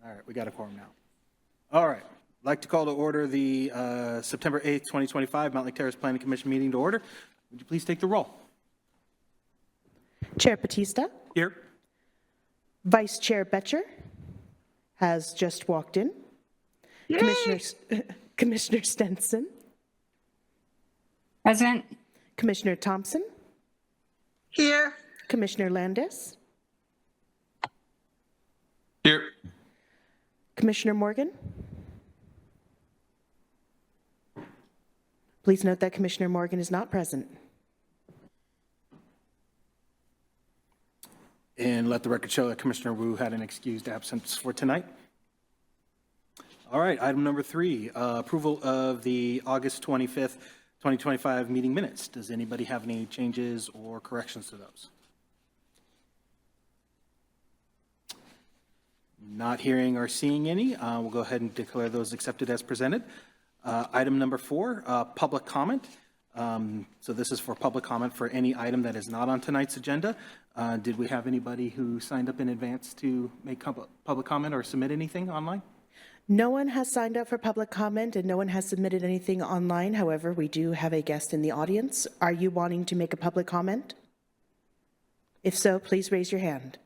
All right, we got a quorum now. All right, I'd like to call to order the September 8th, 2025 Mountlake Terrace Planning Commission meeting to order. Would you please take the roll? Chair Batista. Here. Vice Chair Betcher has just walked in. Commissioner Stenson. Present. Commissioner Thompson. Here. Commissioner Landis. Here. Commissioner Morgan. Please note that Commissioner Morgan is not present. And let the record show that Commissioner Wu had an excused absence for tonight. All right, item number 3, approval of the August 25th, 2025 meeting minutes. Does anybody have any changes or corrections to those? Not hearing or seeing any. We'll go ahead and declare those accepted as presented. Item number 4, public comment. So this is for public comment for any item that is not on tonight's agenda. Did we have anybody who signed up in advance to make public comment or submit anything online? No one has signed up for public comment and no one has submitted anything online. However, we do have a guest in the audience. Are you wanting to make a public comment? If so, please raise your hand.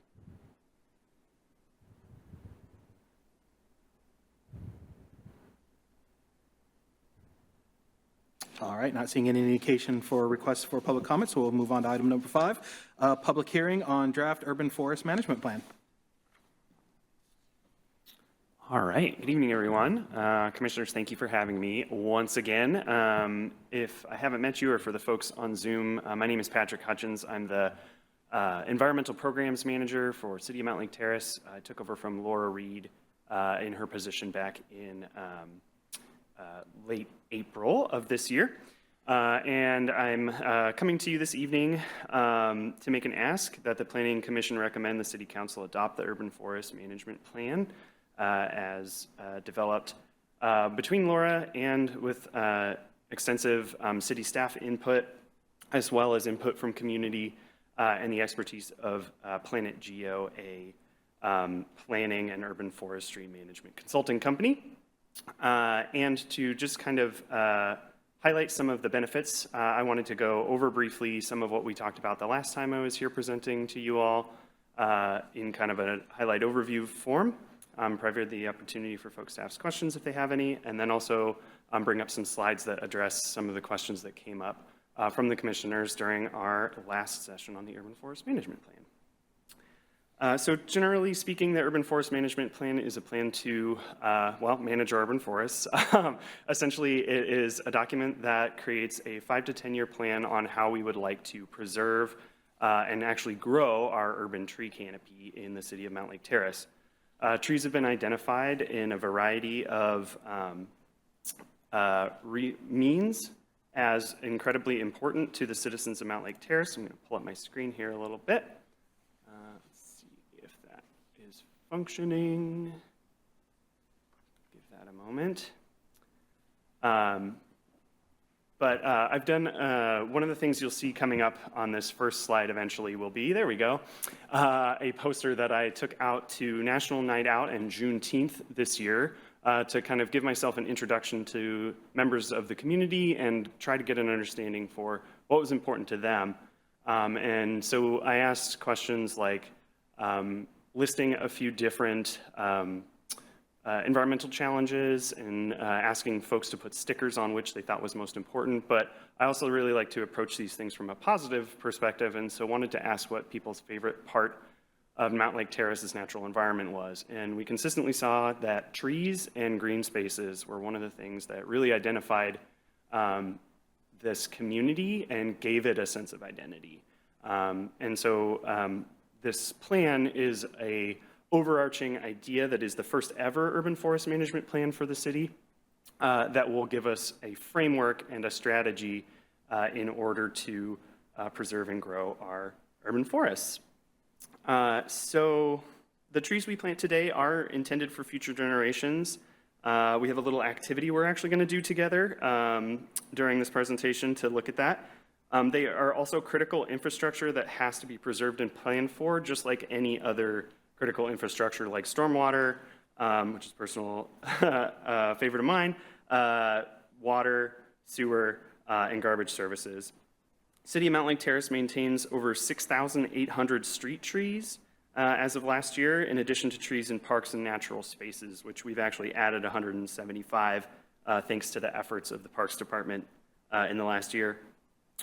All right, not seeing any indication for requests for public comment, so we'll move on to item number 5, public hearing on draft urban forest management plan. All right. Good evening, everyone. Commissioners, thank you for having me once again. If I haven't met you, or for the folks on Zoom, my name is Patrick Hutchins. I'm the Environmental Programs Manager for City of Mountlake Terrace. I took over from Laura Reed in her position back in late April of this year. And I'm coming to you this evening to make an ask that the Planning Commission recommend the City Council adopt the Urban Forest Management Plan as developed between Laura and with extensive city staff input, as well as input from community and the expertise of Planet Geo, a planning and urban forestry management consulting company. And to just kind of highlight some of the benefits, I wanted to go over briefly some of what we talked about the last time I was here presenting to you all in kind of a highlight overview form. Provide the opportunity for folks to ask questions if they have any, and then also bring up some slides that address some of the questions that came up from the commissioners during our last session on the Urban Forest Management Plan. So generally speaking, the Urban Forest Management Plan is a plan to, manage our urban forests. Essentially, it is a document that creates a 5 to 10 year plan on how we would like to preserve and actually grow our urban tree canopy in the city of Mountlake Terrace. Trees have been identified in a variety of means as incredibly important to the citizens of Mountlake Terrace. I'm going to pull up my screen here a little bit. Let's see if that is functioning. Give that a moment. But I've done, one of the things you'll see coming up on this first slide eventually will be, there we go, a poster that I took out to National Night Out and Juneteenth this year to kind of give myself an introduction to members of the community and try to get an understanding for what was important to them. And so I asked questions like listing a few different environmental challenges and asking folks to put stickers on which they thought was most important. But I also really like to approach these things from a positive perspective, and so wanted to ask what people's favorite part of Mountlake Terrace's natural environment was. And we consistently saw that trees and green spaces were one of the things that really identified this community and gave it a sense of identity. And so this plan is a overarching idea that is the first ever urban forest management plan for the city that will give us a framework and a strategy in order to preserve and grow our urban forests. So the trees we plant today are intended for future generations. We have a little activity we're actually going to do together during this presentation to look at that. They are also critical infrastructure that has to be preserved and planned for, just like any other critical infrastructure like stormwater, which is a personal favorite of mine, water, sewer, and garbage services. City of Mountlake Terrace maintains over 6,800 street trees as of last year, in addition to trees in parks and natural spaces, which we've actually added 175 thanks to the efforts of the Parks Department in the last year.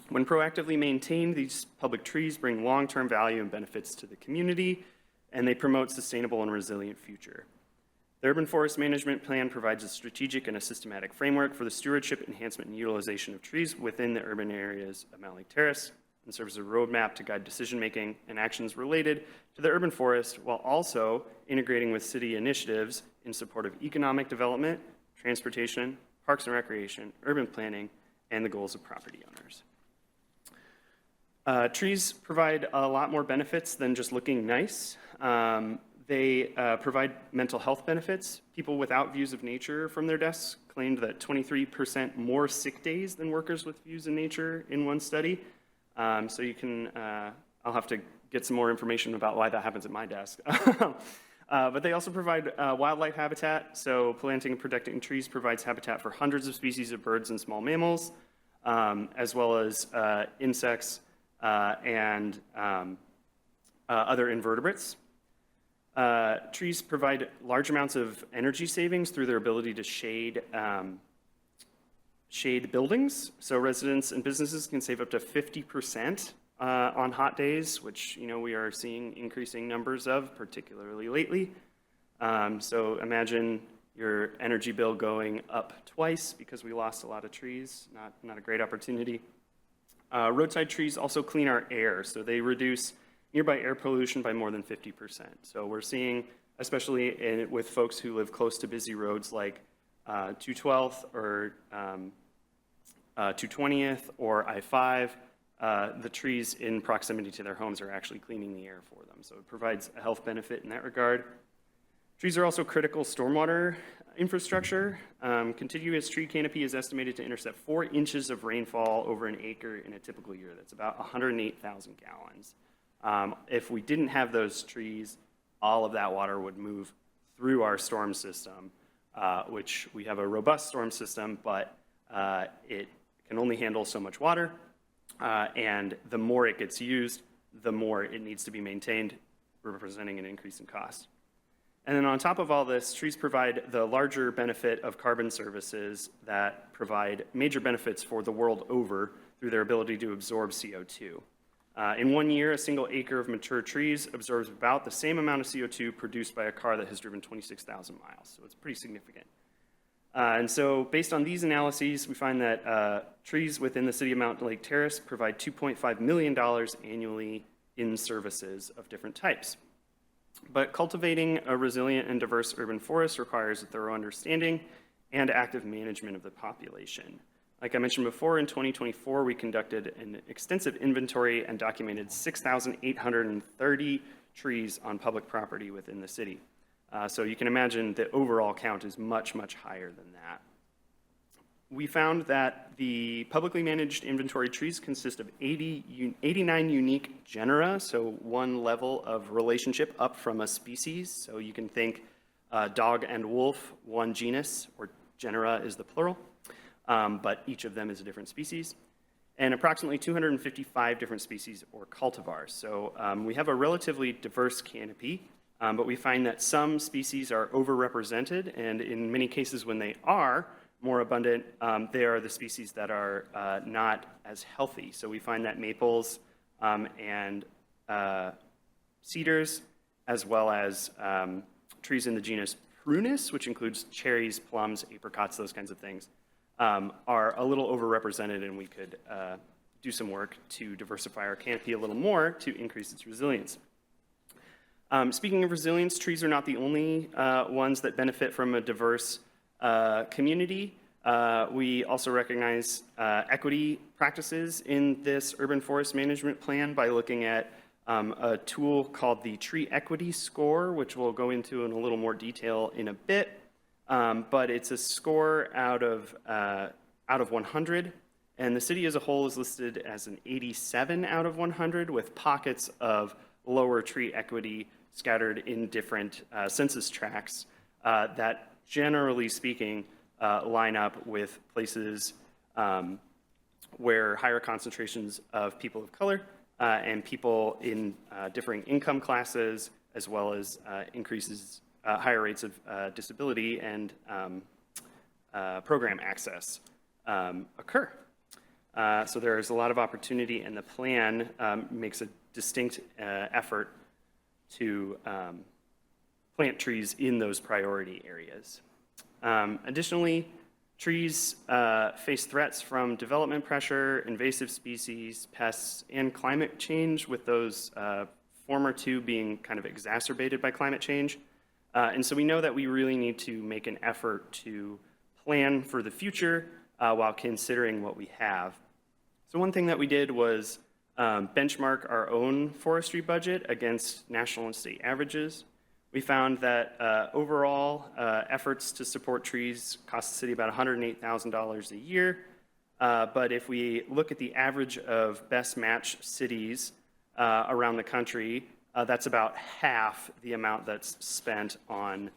When proactively maintained, these public trees bring long-term value and benefits to the community, and they promote sustainable and resilient future. The Urban Forest Management Plan provides a strategic and a systematic framework for the stewardship, enhancement, and utilization of trees within the urban areas of Mountlake Terrace, and serves as a roadmap to guide decision-making and actions related to the urban forest, while also integrating with city initiatives in support of economic development, transportation, parks and recreation, urban planning, and the goals of property owners. Trees provide a lot more benefits than just looking nice. They provide mental health benefits. People without views of nature from their desks claimed that 23% more sick days than workers with views of nature in one study. So you can, I'll have to get some more information about why that happens at my desk. But they also provide wildlife habitat. So planting and protecting trees provides habitat for hundreds of species of birds and small mammals, as well as insects and other invertebrates. Trees provide large amounts of energy savings through their ability to shade buildings. So residents and businesses can save up to 50% on hot days, which we are seeing increasing numbers of, particularly lately. So imagine your energy bill going up twice because we lost a lot of trees. Not a great opportunity. Roadside trees also clean our air, so they reduce nearby air pollution by more than 50%. So we're seeing, especially with folks who live close to busy roads like 212th or 220th or I-5, the trees in proximity to their homes are actually cleaning the air for them. So it provides a health benefit in that regard. Trees are also critical stormwater infrastructure. Contiguous tree canopy is estimated to intercept 4 inches of rainfall over an acre in a typical year. That's about 108,000 gallons. If we didn't have those trees, all of that water would move through our storm system, which we have a robust storm system, but it can only handle so much water. And the more it gets used, the more it needs to be maintained, representing an increase in cost. And then on top of all this, trees provide the larger benefit of carbon services that provide major benefits for the world over through their ability to absorb CO2. In 1 year, a single acre of mature trees absorbs about the same amount of CO2 produced by a car that has driven 26,000 miles. So it's pretty significant. And so based on these analyses, we find that trees within the city of Mountlake Terrace provide $2.5 million annually in services of different types. But cultivating a resilient and diverse urban forest requires a thorough understanding and active management of the population. Like I mentioned before, in 2024, we conducted an extensive inventory and documented 6,830 trees on public property within the city. So you can imagine the overall count is much, much higher than that. We found that the publicly managed inventory trees consist of 89 unique genera, so one level of relationship up from a species. So you can think dog and wolf, one genus, or genera is the plural, but each of them is a different species, and approximately 255 different species or cultivars. So we have a relatively diverse canopy, but we find that some species are overrepresented, and in many cases when they are more abundant, they are the species that are not as healthy. So we find that maples and cedars, as well as trees in the genus Prunus, which includes cherries, plums, apricots, those kinds of things, are a little overrepresented, and we could do some work to diversify our canopy a little more to increase its resilience. Speaking of resilience, trees are not the only ones that benefit from a diverse community. We also recognize equity practices in this urban forest management plan by looking at a tool called the Tree Equity Score, which we'll go into in a little more detail in a bit. But it's a score out of 100, and the city as a whole is listed as an 87 out of 100, with pockets of lower tree equity scattered in different census tracts that generally speaking line up with places where higher concentrations of people of color and people in differing income classes, as well as higher rates of disability and program access occur. So there is a lot of opportunity, and the plan makes a distinct effort to plant trees in those priority areas. Additionally, trees face threats from development pressure, invasive species, pests, and climate change, with those former two being kind of exacerbated by climate change. And so we know that we really need to make an effort to plan for the future while considering what we have. So one thing that we did was benchmark our own forestry budget against national and state averages. We found that overall efforts to support trees cost the city about $108,000 a year. But if we look at the average of best match cities around the country, that's about half the amount that's spent on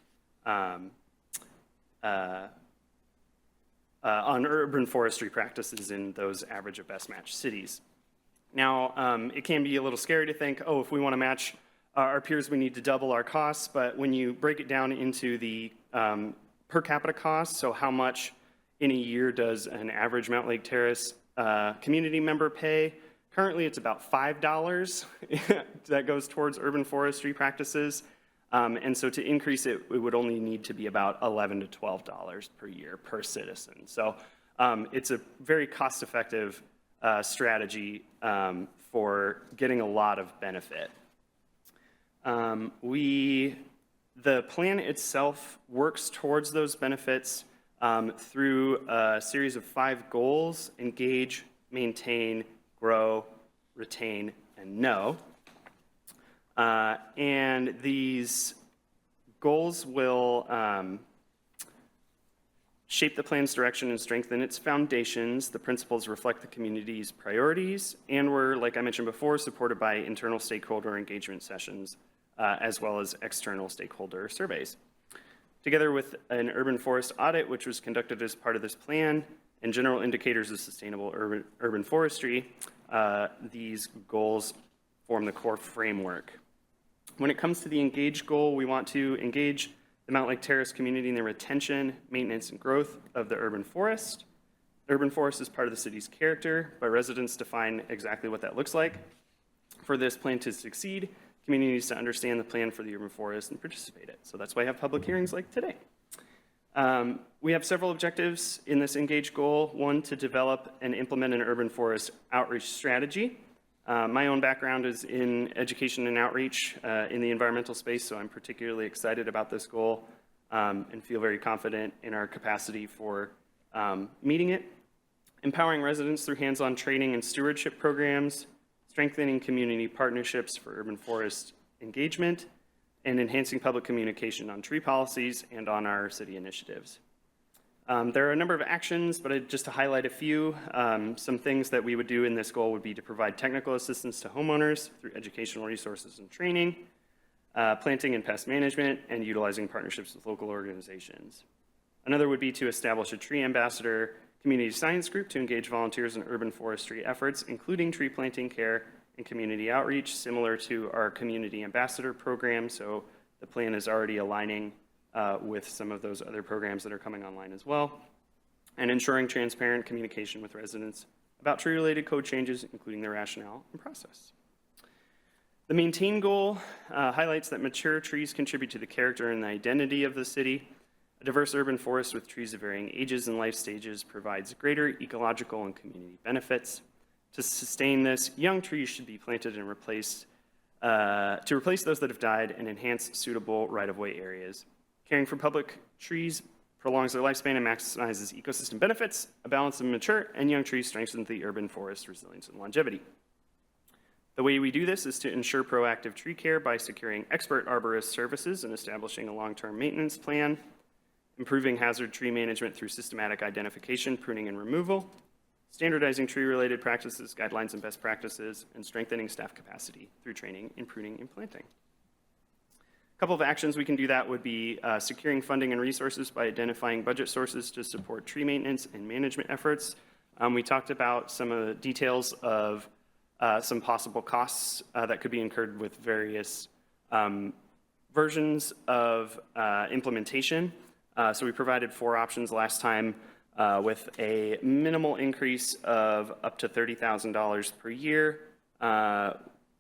urban forestry practices in those average of best match cities. Now, it can be a little scary to think, oh, if we want to match our peers, we need to double our costs. But when you break it down into the per capita costs, so how much in a year does an average Mountlake Terrace community member pay? Currently, it's about $5 that goes towards urban forestry practices. And so to increase it, it would only need to be about $11 to $12 per year per citizen. So it's a very cost-effective strategy for getting a lot of benefit. The plan itself works towards those benefits through a series of 5 goals: engage, maintain, grow, retain, and know. And these goals will shape the plan's direction and strengthen its foundations. The principles reflect the community's priorities, and were, like I mentioned before, supported by internal stakeholder engagement sessions, as well as external stakeholder surveys. Together with an urban forest audit, which was conducted as part of this plan, and general indicators of sustainable urban forestry, these goals form the core framework. When it comes to the engage goal, we want to engage the Mountlake Terrace community in the retention, maintenance, and growth of the urban forest. The urban forest is part of the city's character, but residents define exactly what that looks like. For this plan to succeed, community needs to understand the plan for the urban forest and participate in it. So that's why I have public hearings like today. We have several objectives in this engage goal. One, to develop and implement an urban forest outreach strategy. My own background is in education and outreach in the environmental space, so I'm particularly excited about this goal and feel very confident in our capacity for meeting it. Empowering residents through hands-on training and stewardship programs, strengthening community partnerships for urban forest engagement, and enhancing public communication on tree policies and on our city initiatives. There are a number of actions, but just to highlight a few, some things that we would do in this goal would be to provide technical assistance to homeowners through educational resources and training, planting and pest management, and utilizing partnerships with local organizations. Another would be to establish a tree ambassador community science group to engage volunteers in urban forestry efforts, including tree planting care and community outreach, similar to our community ambassador program. So the plan is already aligning with some of those other programs that are coming online as well, and ensuring transparent communication with residents about tree-related code changes, including their rationale and process. The maintain goal highlights that mature trees contribute to the character and the identity of the city. A diverse urban forest with trees of varying ages and life stages provides greater ecological and community benefits. To sustain this, young trees should be planted and replaced to replace those that have died and enhance suitable right-of-way areas. Caring for public trees prolongs their lifespan and maximizes ecosystem benefits. A balance of mature and young trees strengthens the urban forest resilience and longevity. The way we do this is to ensure proactive tree care by securing expert arborist services and establishing a long-term maintenance plan, improving hazard tree management through systematic identification, pruning, and removal, standardizing tree-related practices, guidelines, and best practices, and strengthening staff capacity through training in pruning and planting. A couple of actions we can do that would be securing funding and resources by identifying budget sources to support tree maintenance and management efforts. We talked about some of the details of some possible costs that could be incurred with various versions of implementation. So we provided 4 options last time with a minimal increase of up to $30,000 per year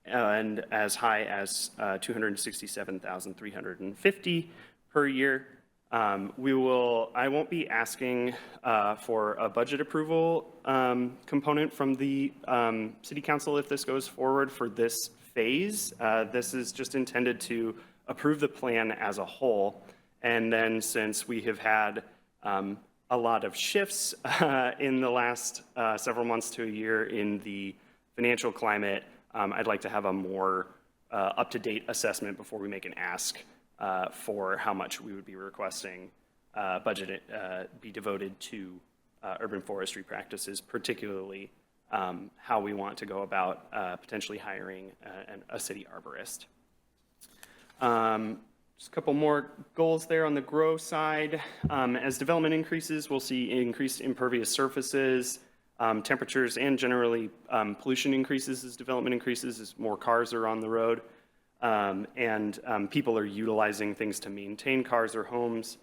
and as high as $267,350 per year. I won't be asking for a budget approval component from the City Council if this goes forward for this phase. This is just intended to approve the plan as a whole. And then since we have had a lot of shifts in the last several months to a year in the financial climate, I'd like to have a more up-to-date assessment before we make an ask for how much we would be requesting budget be devoted to urban forestry practices, particularly how we want to go about potentially hiring a city arborist. Just a couple more goals there on the grow side. As development increases, we'll see increased impervious surfaces, temperatures, and generally pollution increases as development increases, as more cars are on the road, and people are utilizing things to maintain cars or homes.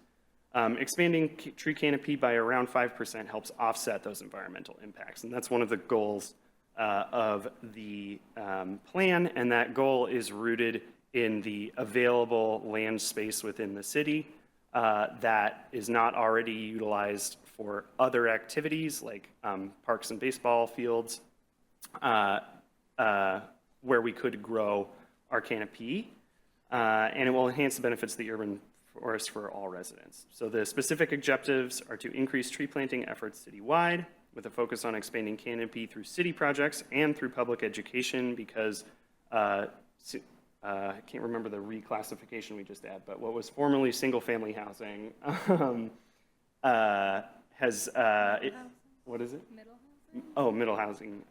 Expanding tree canopy by around 5% helps offset those environmental impacts, and that's one of the goals of the plan, and that goal is rooted in the available land space within the city that is not already utilized for other activities like parks and baseball fields, where we could grow our canopy, and it will enhance the benefits of the urban forest for all residents. So the specific objectives are to increase tree planting efforts citywide with a focus on expanding canopy through city projects and through public education, because I can't remember the reclassification we just had, but what was formerly single-family housing has, what is it? Middle housing? Oh, middle housing.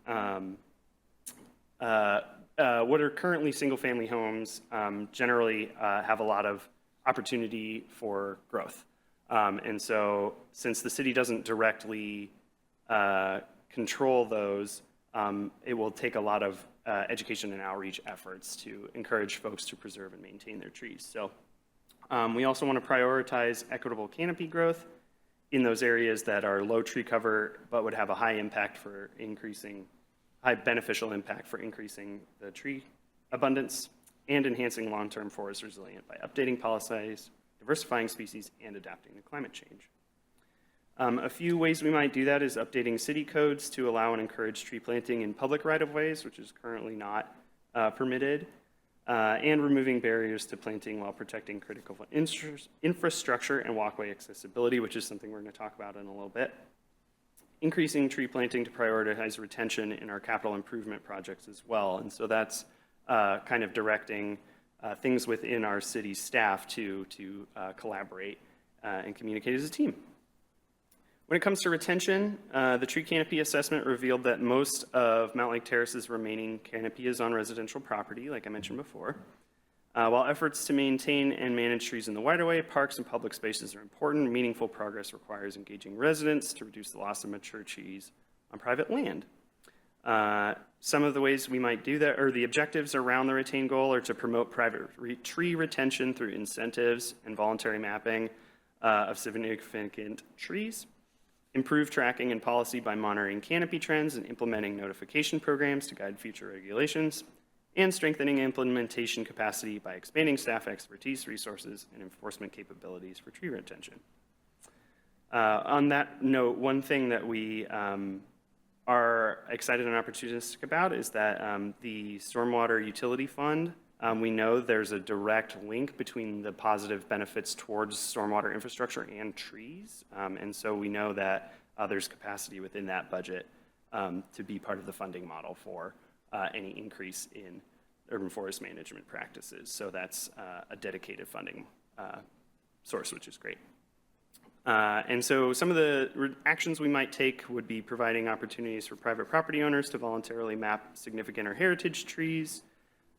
What are currently single-family homes generally have a lot of opportunity for growth. And so since the city doesn't directly control those, it will take a lot of education and outreach efforts to encourage folks to preserve and maintain their trees. So we also want to prioritize equitable canopy growth in those areas that are low tree cover but would have a high beneficial impact for increasing the tree abundance and enhancing long-term forest resilience by updating policies, diversifying species, and adapting to climate change. A few ways we might do that is updating city codes to allow and encourage tree planting in public right-of-ways, which is currently not permitted, and removing barriers to planting while protecting critical infrastructure and walkway accessibility, which is something we're going to talk about in a little bit. Increasing tree planting to prioritize retention in our capital improvement projects as well. And so that's kind of directing things within our city staff to collaborate and communicate as a team. When it comes to retention, the tree canopy assessment revealed that most of Mountlake Terrace's remaining canopy is on residential property, like I mentioned before. While efforts to maintain and manage trees in the right-of-way, parks, and public spaces are important, meaningful progress requires engaging residents to reduce the loss of mature trees on private land. Some of the ways we might do that, or the objectives around the retain goal, are to promote private tree retention through incentives and voluntary mapping of significant trees, improve tracking and policy by monitoring canopy trends and implementing notification programs to guide future regulations, and strengthening implementation capacity by expanding staff expertise, resources, and enforcement capabilities for tree retention. On that note, one thing that we are excited and opportunistic about is that the Stormwater Utility Fund, we know there's a direct link between the positive benefits towards stormwater infrastructure and trees. And so we know that there's capacity within that budget to be part of the funding model for any increase in urban forest management practices. So that's a dedicated funding source, which is great. And so some of the actions we might take would be providing opportunities for private property owners to voluntarily map significant or heritage trees,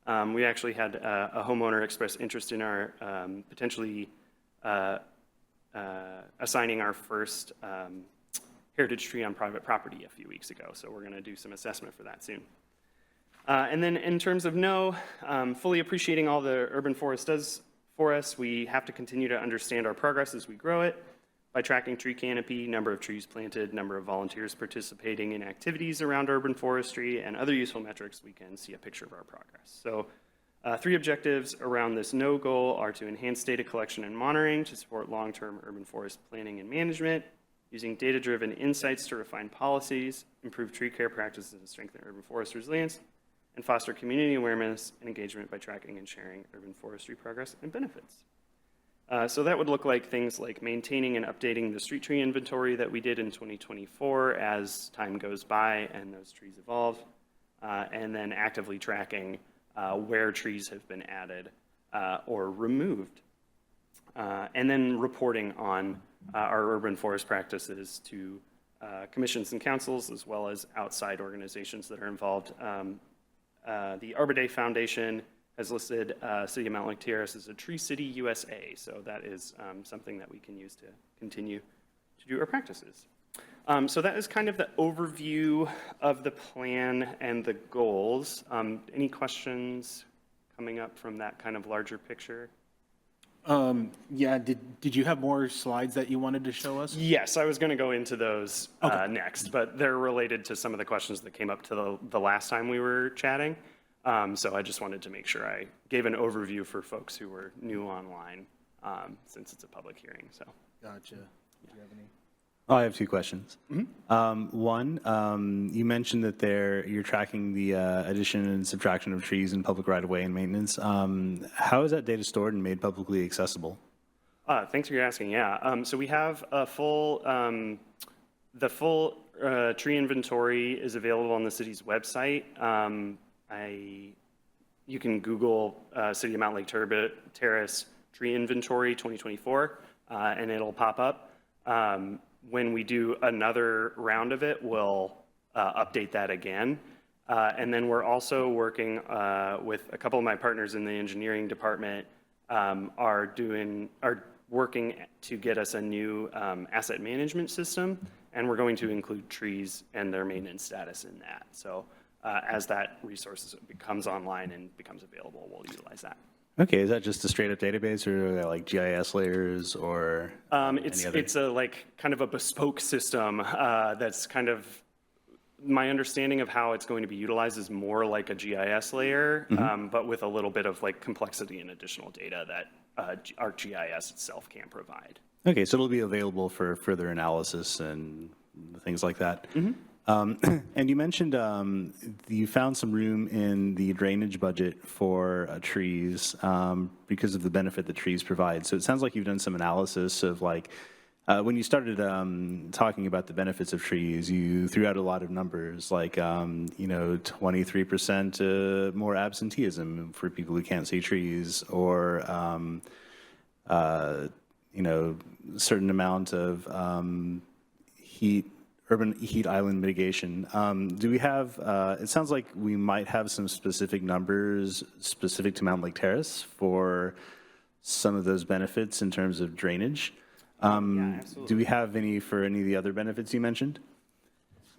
We actually had a homeowner express interest in our potentially assigning our first heritage tree on private property a few weeks ago. So we're going to do some assessment for that soon. And then in terms of no, fully appreciating all the urban forest does for us, we have to continue to understand our progress as we grow it by tracking tree canopy, number of trees planted, number of volunteers participating in activities around urban forestry, and other useful metrics. We can see a picture of our progress. So 3 objectives around this no goal are to enhance data collection and monitoring to support long-term urban forest planning and management, using data-driven insights to refine policies, improve tree care practices, and strengthen urban forest resilience, and foster community awareness and engagement by tracking and sharing urban forestry progress and benefits. So that would look like things like maintaining and updating the street tree inventory that we did in 2024 as time goes by and those trees evolve, and then actively tracking where trees have been added or removed, and then reporting on our urban forest practices to commissions and councils as well as outside organizations that are involved. The Arbor Day Foundation has listed City of Mountlake Terrace as a Tree City USA, so that is something that we can use to continue to do our practices. So that is kind of the overview of the plan and the goals. Any questions coming up from that kind of larger picture? Yeah, did you have more slides that you wanted to show us? Yes, I was going to go into those next, but they're related to some of the questions that came up to the last time we were chatting. So I just wanted to make sure I gave an overview for folks who were new online, since it's a public hearing. So. Gotcha. Do you have any? Oh, I have 2 questions. One, you mentioned that you're tracking the addition and subtraction of trees in public right-of-way and maintenance. How is that data stored and made publicly accessible? Thanks for asking. Yeah. So we have a full, the full tree inventory is available on the city's website. You can Google City of Mountlake Terrace tree inventory 2024, and it'll pop up. When we do another round of it, we'll update that again. And then we're also working with a couple of my partners in the engineering department are working to get us a new asset management system, and we're going to include trees and their maintenance status in that. So as that resource becomes online and becomes available, we'll utilize that. Okay, is that just a straight-up database, or are there like GIS layers, or it's a like kind of a bespoke system that's kind of, my understanding of how it's going to be utilized is more like a GIS layer, but with a little bit of like complexity and additional data that our GIS itself can't provide. Okay, so it'll be available for further analysis and things like that. And you mentioned you found some room in the drainage budget for trees because of the benefit that trees provide. So it sounds like you've done some analysis of like, when you started talking about the benefits of trees, you threw out a lot of numbers like, 23% more absenteeism for people who can't see trees, or, certain amount of urban heat island mitigation. Do we have, it sounds like we might have some specific numbers specific to Mountlake Terrace for some of those benefits in terms of drainage. Absolutely. Do we have any for any of the other benefits you mentioned?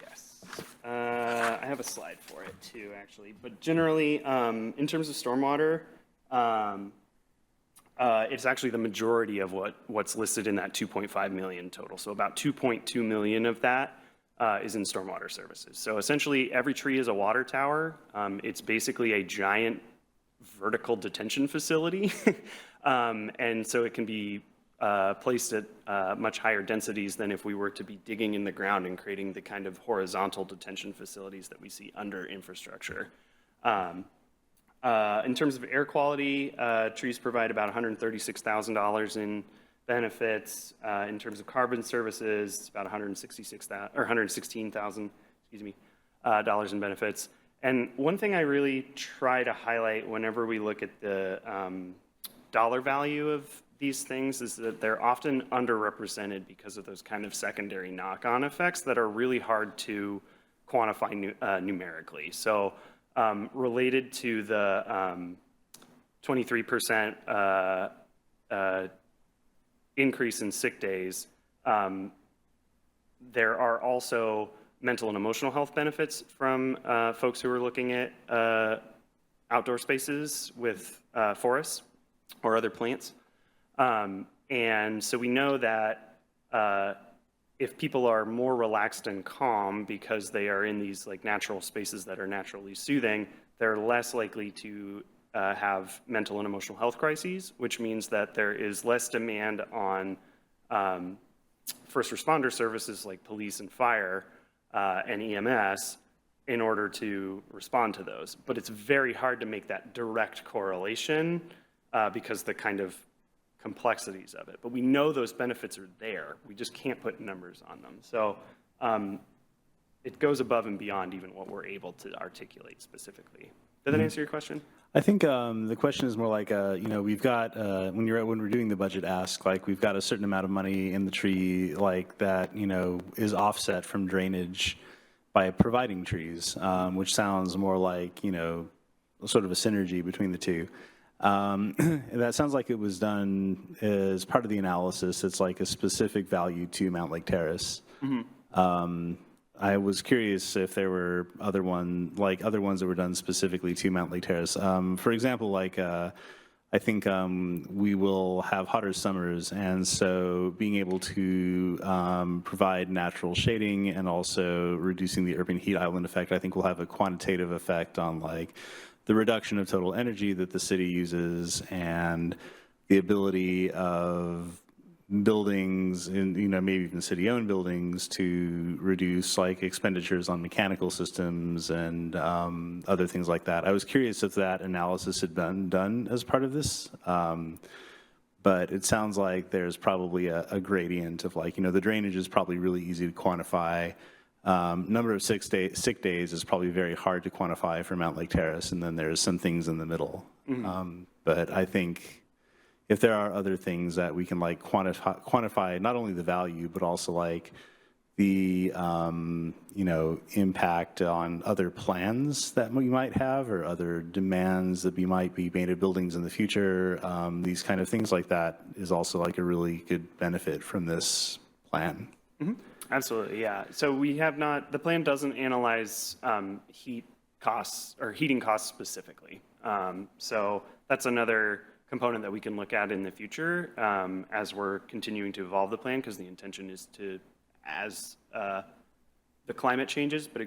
Yes. I have a slide for it too, actually. But generally, in terms of stormwater, it's actually the majority of what's listed in that 2.5 million total. So about 2.2 million of that is in stormwater services. So essentially, every tree is a water tower. It's basically a giant vertical detention facility. And so it can be placed at much higher densities than if we were to be digging in the ground and creating the kind of horizontal detention facilities that we see under infrastructure. In terms of air quality, trees provide about $136,000 in benefits. In terms of carbon services, it's about $116,000, dollars in benefits. And one thing I really try to highlight whenever we look at the dollar value of these things is that they're often underrepresented because of those kind of secondary knock-on effects that are really hard to quantify numerically. So related to the 23% increase in sick days, there are also mental and emotional health benefits from folks who are looking at outdoor spaces with forests or other plants. And so we know that if people are more relaxed and calm because they are in these like natural spaces that are naturally soothing, they're less likely to have mental and emotional health crises, which means that there is less demand on first responder services like police and fire and EMS in order to respond to those. But it's very hard to make that direct correlation because the kind of complexities of it. But we know those benefits are there. We just can't put numbers on them. So it goes above and beyond even what we're able to articulate specifically. Did that answer your question? I think the question is more like, we've got, when we're doing the budget ask, like we've got a certain amount of money in the tree, like that, is offset from drainage by providing trees, which sounds more like, sort of a synergy between the two. That sounds like it was done as part of the analysis. It's like a specific value to Mountlake Terrace. I was curious if there were other ones that were done specifically to Mountlake Terrace. For example, like I think we will have hotter summers, and so being able to provide natural shading and also reducing the urban heat island effect, I think will have a quantitative effect on like the reduction of total energy that the city uses and the ability of buildings, and maybe even city-owned buildings, to reduce like expenditures on mechanical systems and other things like that. I was curious if that analysis had been done as part of this, but it sounds like there's probably a gradient of like, the drainage is probably really easy to quantify. Number of sick days is probably very hard to quantify for Mountlake Terrace, and then there's some things in the middle. But I think if there are other things that we can like quantify not only the value, but also like the impact on other plans that we might have or other demands that we might be made of buildings in the future, these kind of things like that is also like a really good benefit from this plan. Absolutely, yeah. So we have not, the plan doesn't analyze heat costs or heating costs specifically. So that's another component that we can look at in the future as we're continuing to evolve the plan, because the intention is to, as the climate changes, but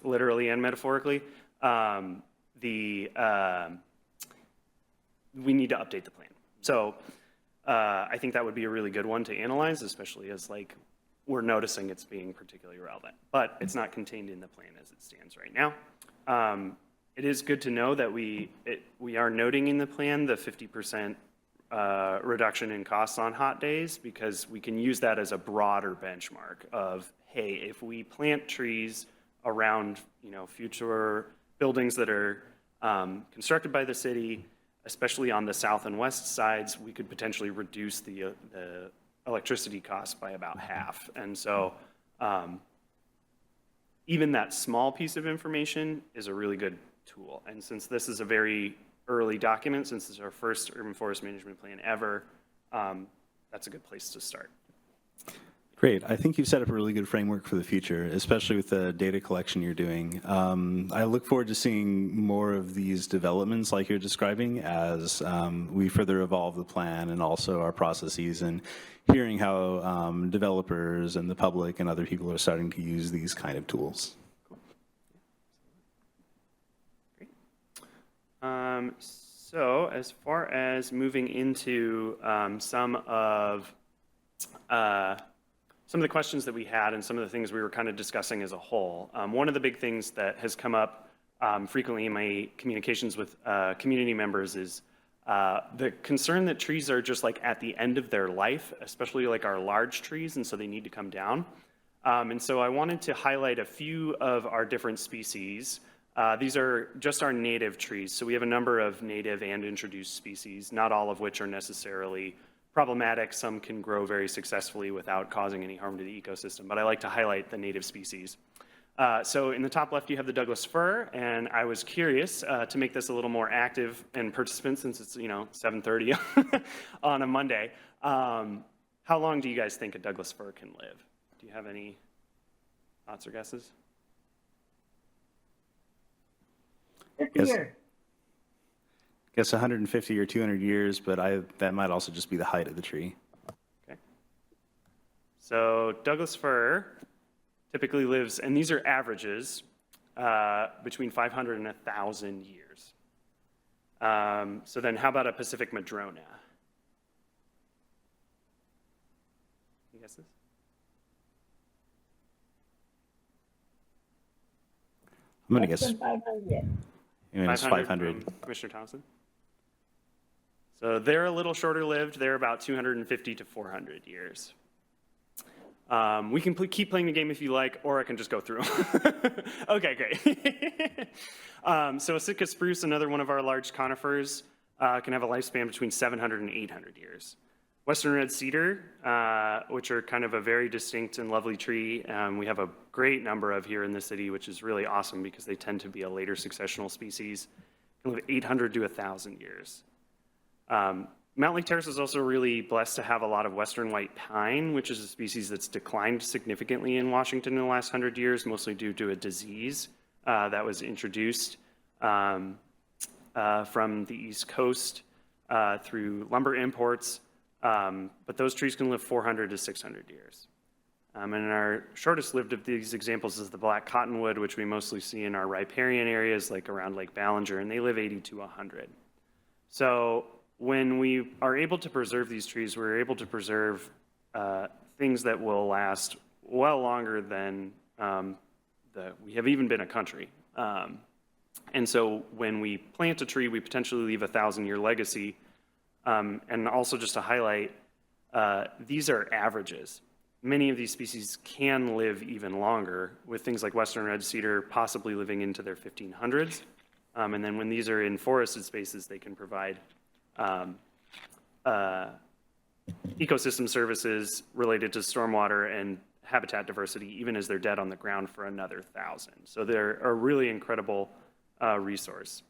literally and metaphorically, we need to update the plan. So I think that would be a really good one to analyze, especially as like we're noticing it's being particularly relevant, but it's not contained in the plan as it stands right now. It is good to know that we are noting in the plan the 50% reduction in costs on hot days, because we can use that as a broader benchmark of, hey, if we plant trees around future buildings that are constructed by the city, especially on the south and west sides, we could potentially reduce the electricity costs by about half. And so even that small piece of information is a really good tool. And since this is a very early document, since this is our first urban forest management plan ever, that's a good place to start. Great. I think you've set up a really good framework for the future, especially with the data collection you're doing. I look forward to seeing more of these developments like you're describing as we further evolve the plan and also our processes, and hearing how developers and the public and other people are starting to use these kind of tools. So as far as moving into some of the questions that we had and some of the things we were kind of discussing as a whole, one of the big things that has come up frequently in my communications with community members is the concern that trees are just like at the end of their life, especially like our large trees, and so they need to come down. And so I wanted to highlight a few of our different species. These are just our native trees. So we have a number of native and introduced species, not all of which are necessarily problematic. Some can grow very successfully without causing any harm to the ecosystem, but I like to highlight the native species. So in the top left, you have the Douglas fir, and I was curious to make this a little more active and participant since it's 7:30 on a Monday. How long do you guys think a Douglas fir can live? Do you have any thoughts or guesses? 50 Yes. years. Guess 150 or 200 years, but that might also just be the height of the tree. Okay. So Douglas fir typically lives, and these are averages, between 500 and 1,000 years. So then how about a Pacific madrona? Any guesses? I'm going to guess 500. 500. from Commissioner Thompson. So they're a little shorter lived. They're about 250 to 400 years. We can keep playing the game if you like, or I can just go through them. Okay, great. So a Sitka spruce, another one of our large conifers, can have a lifespan between 700 and 800 years. Western red cedar, which are kind of a very distinct and lovely tree, we have a great number of here in the city, which is really awesome because they tend to be a later successional species. Can live 800 to 1,000 years. Mountlake Terrace is also really blessed to have a lot of western white pine, which is a species that's declined significantly in Washington in the last 100 years, mostly due to a disease that was introduced from the East Coast through lumber imports. But those trees can live 400 to 600 years. And our shortest lived of these examples is the black cottonwood, which we mostly see in our riparian areas, like around Lake Ballinger, and they live 80 to 100. So when we are able to preserve these trees, we're able to preserve things that will last well longer than we have even been a country. And so when we plant a tree, we potentially leave a 1,000-year legacy. And also just to highlight, these are averages. Many of these species can live even longer, with things like western red cedar possibly living into their 1500s. And then when these are in forested spaces, they can provide ecosystem services related to stormwater and habitat diversity, even as they're dead on the ground for another 1,000. So they're a really incredible resource.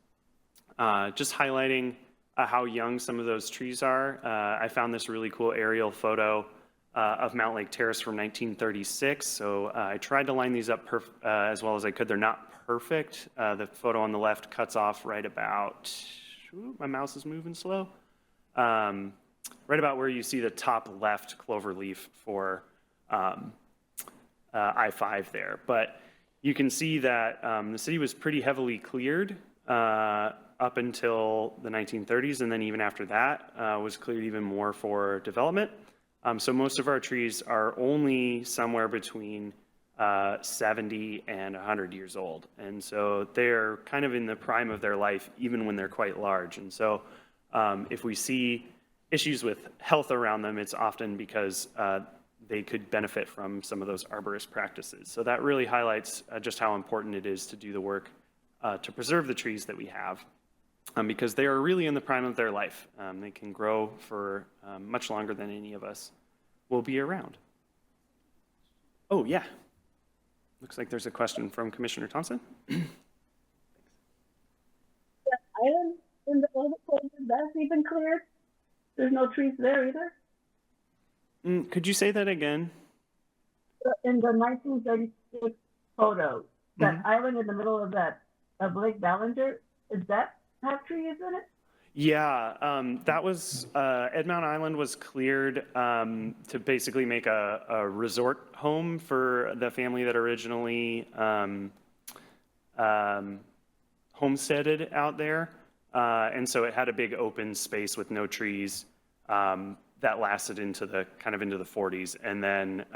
Just highlighting how young some of those trees are. I found this really cool aerial photo of Mountlake Terrace from 1936. So I tried to line these up as well as I could. They're not perfect. The photo on the left cuts off right about, my mouse is moving slow, right about where you see the top left clover leaf for I-5 there. But you can see that the city was pretty heavily cleared up until the 1930s, and then even after that was cleared even more for development. So most of our trees are only somewhere between 70 and 100 years old. And so they're kind of in the prime of their life, even when they're quite large. And so if we see issues with health around them, it's often because they could benefit from some of those arborist practices. So that really highlights just how important it is to do the work to preserve the trees that we have, because they are really in the prime of their life. They can grow for much longer than any of us will be around. Oh, yeah. Looks like there's a question from Commissioner Thompson. Island in the overcoat, that's even cleared? There's no trees there either? Could you say that again? In the 1936 photo, that island in the middle of that, of Lake Ballinger, does that have trees in it? Yeah, that was, Edmount Island was cleared to basically make a resort home for the family that originally homesteaded out there. And so it had a big open space with no trees that lasted into the 40s. And then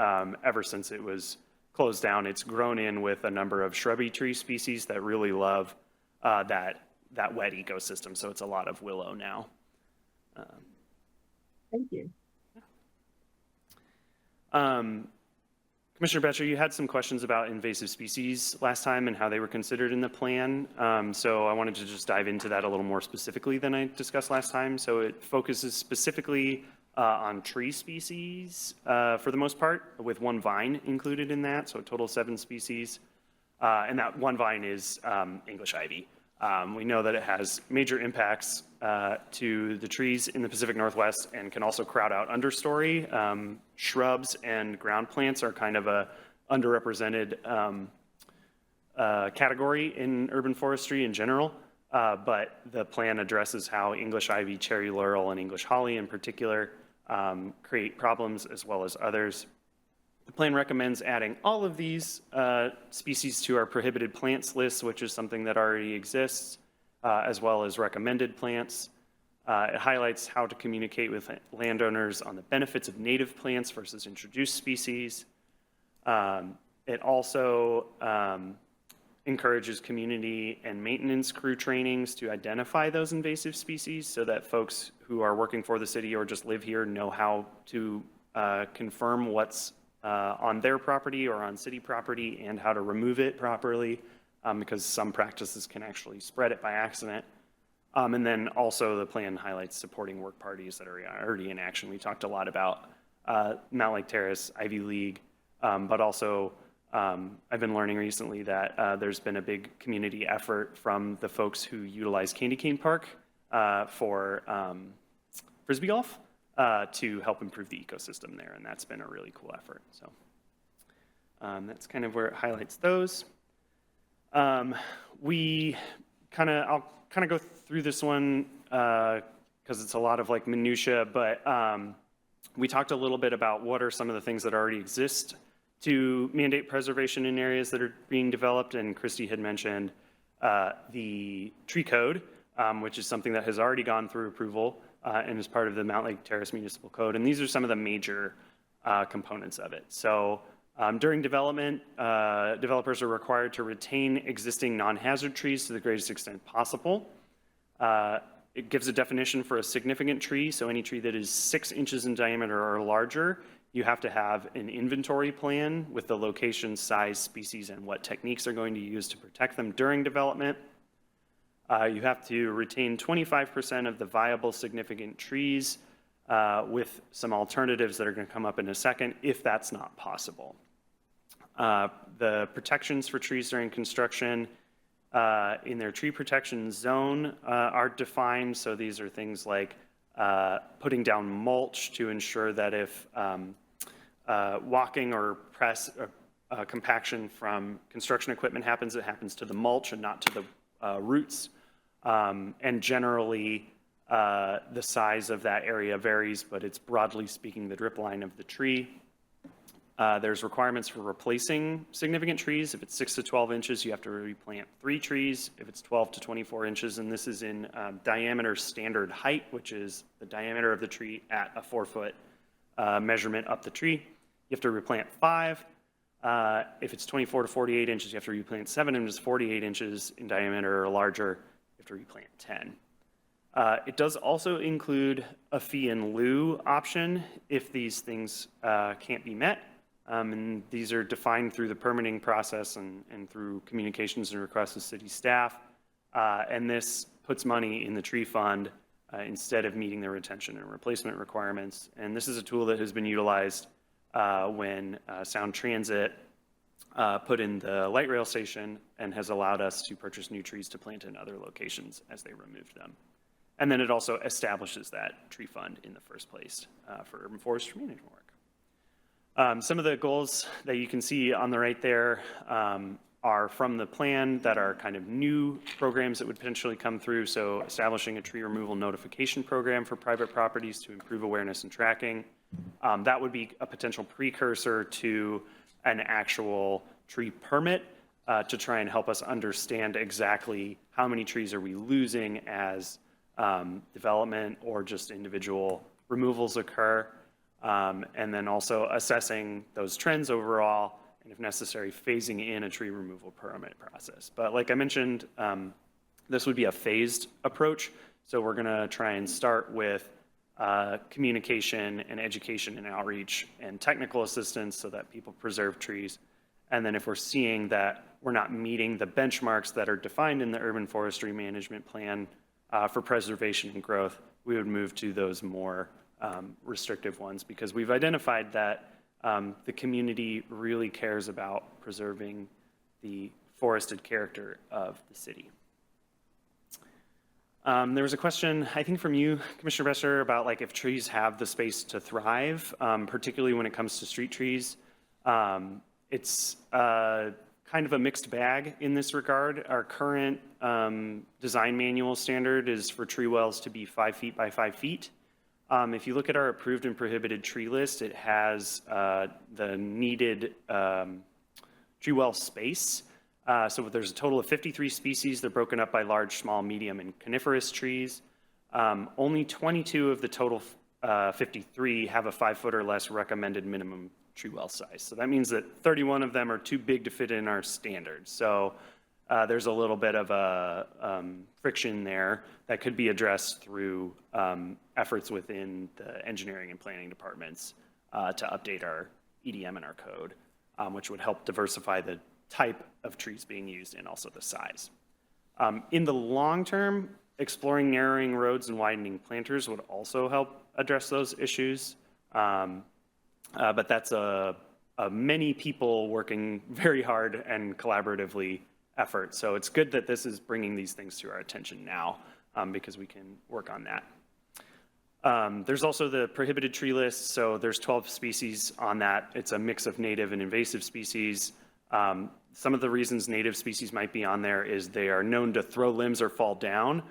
ever since it was closed down, it's grown in with a number of shrubby tree species that really love that wet ecosystem. So it's a lot of willow now. Thank you. Commissioner Betcher, you had some questions about invasive species last time and how they were considered in the plan. So I wanted to just dive into that a little more specifically than I discussed last time. So it focuses specifically on tree species for the most part, with one vine included in that. So a total of 7 species. And that one vine is English ivy. We know that it has major impacts to the trees in the Pacific Northwest and can also crowd out understory. Shrubs and ground plants are kind of a underrepresented category in urban forestry in general. But the plan addresses how English ivy, cherry laurel, and English holly in particular create problems as well as others. The plan recommends adding all of these species to our prohibited plants list, which is something that already exists, as well as recommended plants. It highlights how to communicate with landowners on the benefits of native plants versus introduced species. It also encourages community and maintenance crew trainings to identify those invasive species so that folks who are working for the city or just live here know how to confirm what's on their property or on city property and how to remove it properly, because some practices can actually spread it by accident. And then also the plan highlights supporting work parties that are already in action. We talked a lot about Mountlake, Terrace, Ivy League, but also I've been learning recently that there's been a big community effort from the folks who utilize Candy Cane Park for Frisbee golf to help improve the ecosystem there, and that's been a really cool effort. So that's kind of where it highlights those. I'll kind of go through this one because it's a lot of like minutia, but we talked a little bit about what are some of the things that already exist to mandate preservation in areas that are being developed, and Christy had mentioned the tree code, which is something that has already gone through approval and is part of the Mountlake Terrace Municipal Code, and these are some of the major components of it. So during development, developers are required to retain existing non-hazard trees to the greatest extent possible. It gives a definition for a significant tree, so any tree that is 6 inches in diameter or larger, you have to have an inventory plan with the location, size, species, and what techniques are going to use to protect them during development. You have to retain 25% of the viable significant trees with some alternatives that are going to come up in a second if that's not possible. The protections for trees during construction in their tree protection zone are defined. So these are things like putting down mulch to ensure that if walking or press compaction from construction equipment happens, it happens to the mulch and not to the roots. And generally, the size of that area varies, but it's broadly speaking the drip line of the tree. There's requirements for replacing significant trees. If it's 6 to 12 inches, you have to replant 3 trees. If it's 12 to 24 inches, and this is in diameter standard height, which is the diameter of the tree at a 4-foot measurement up the tree, you have to replant 5. If it's 24 to 48 inches, you have to replant 7 inches, 48 inches in diameter or larger, you have to replant 10. It does also include a fee in lieu option if these things can't be met. And these are defined through the permitting process and through communications and requests to city staff. And this puts money in the tree fund instead of meeting the retention and replacement requirements. And this is a tool that has been utilized when Sound Transit put in the light rail station and has allowed us to purchase new trees to plant in other locations as they removed them. And then it also establishes that tree fund in the first place for urban forestry management work. Some of the goals that you can see on the right there are from the plan that are kind of new programs that would potentially come through. So establishing a tree removal notification program for private properties to improve awareness and tracking. That would be a potential precursor to an actual tree permit to try and help us understand exactly how many trees are we losing as development or just individual removals occur, and then also assessing those trends overall, and if necessary, phasing in a tree removal permit process. But like I mentioned, this would be a phased approach. So we're gonna try and start with communication and education and outreach and technical assistance so that people preserve trees. And then if we're seeing that we're not meeting the benchmarks that are defined in the urban forestry management plan for preservation and growth, we would move to those more restrictive ones, because we've identified that the community really cares about preserving the forested character of the city. There was a question, I think from you, Commissioner Besser, about like if trees have the space to thrive, particularly when it comes to street trees. It's kind of a mixed bag in this regard. Our current design manual standard is for tree wells to be 5 feet by 5 feet. If you look at our approved and prohibited tree list, it has the needed tree well space. So there's a total of 53 species. They're broken up by large, small, medium, and coniferous trees. Only 22 of the total 53 have a 5-foot or less recommended minimum tree well size. So that means that 31 of them are too big to fit in our standards. So there's a little bit of a friction there that could be addressed through efforts within the engineering and planning departments to update our EDM and our code, which would help diversify the type of trees being used and also the size. In the long term, exploring narrowing roads and widening planters would also help address those issues. But that's a many people working very hard and collaboratively effort. So it's good that this is bringing these things to our attention now because we can work on that. There's also the prohibited tree list. So there's 12 species on that. It's a mix of native and invasive species. Some of the reasons native species might be on there is they are known to throw limbs or fall down,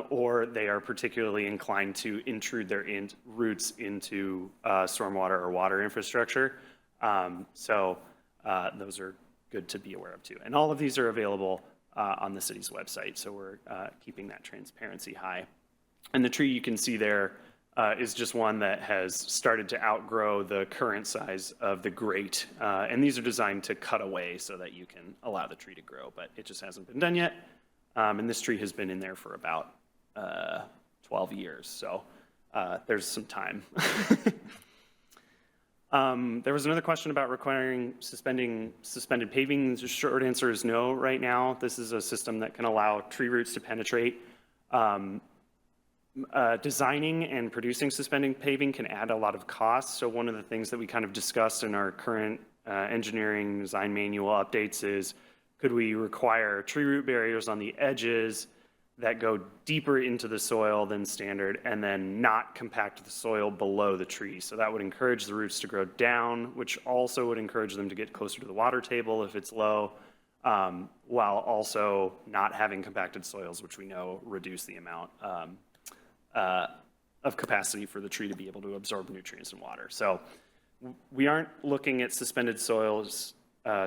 or they are particularly inclined to intrude their roots into stormwater or water infrastructure. So those are good to be aware of too. And all of these are available on the city's website, so we're keeping that transparency high. And the tree you can see there is just one that has started to outgrow the current size of the grate. And these are designed to cut away so that you can allow the tree to grow, but it just hasn't been done yet. And this tree has been in there for about 12 years, so there's some time. There was another question about requiring suspended paving. The short answer is no right now. This is a system that can allow tree roots to penetrate. Designing and producing suspended paving can add a lot of costs. So one of the things that we kind of discussed in our current engineering design manual updates is, could we require tree root barriers on the edges that go deeper into the soil than standard and then not compact the soil below the tree? So that would encourage the roots to grow down, which also would encourage them to get closer to the water table if it's low, while also not having compacted soils, which we know reduce the amount of capacity for the tree to be able to absorb nutrients and water. So we aren't looking at suspended soils,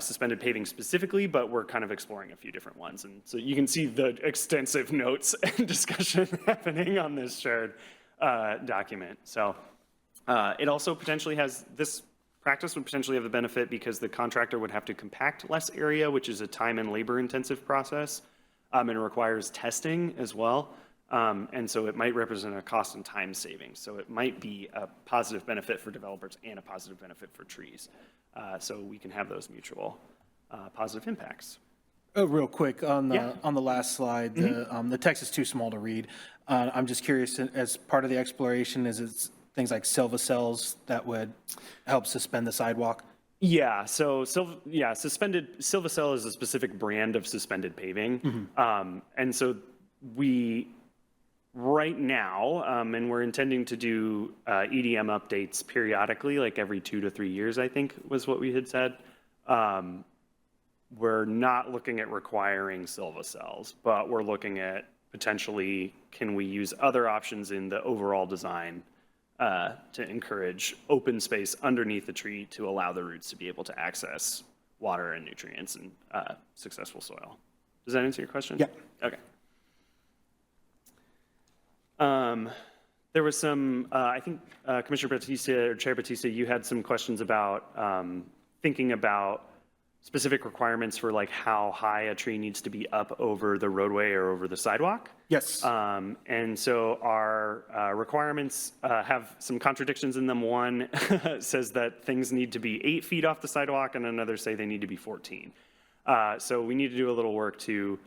suspended paving specifically, but we're kind of exploring a few different ones. And so you can see the extensive notes and discussion happening on this shared document. So it also potentially has, this practice would potentially have the benefit because the contractor would have to compact less area, which is a time and labor intensive process, and it requires testing as well. And so it might represent a cost and time savings. So it might be a positive benefit for developers and a positive benefit for trees. So we can have those mutual positive impacts. Real quick, on the last slide, the text is too small to read. I'm just curious, as part of the exploration, is it things like silva cells that would help suspend the sidewalk? Yeah, so suspended silva cell is a specific brand of suspended paving. And so we, right now, and we're intending to do EDM updates periodically, like every 2 to 3 years, I think was what we had said. We're not looking at requiring silva cells, but we're looking at potentially, can we use other options in the overall design to encourage open space underneath the tree to allow the roots to be able to access water and nutrients and successful soil. Does that answer your question? Yeah. Okay. There was some, I think, Commissioner Batista or Chair Batista, you had some questions about thinking about specific requirements for like how high a tree needs to be up over the roadway or over the sidewalk. Yes. And so our requirements have some contradictions in them. One says that things need to be 8 feet off the sidewalk, and another say they need to be 14. So we need to do a little work to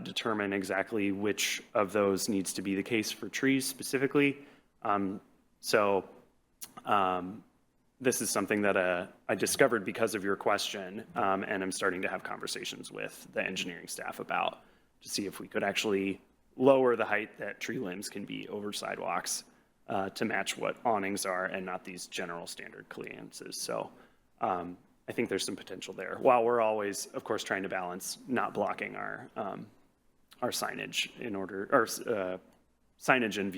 determine exactly which of those needs to be the case for trees specifically. this is something that I discovered because of your question, and I'm starting to have conversations with the engineering staff about to see if we could actually lower the height that tree limbs can be over sidewalks to match what awnings are and not these general standard clearances. So I think there's some potential there, while we're always, of course, trying to balance not blocking our signage in order, or signage and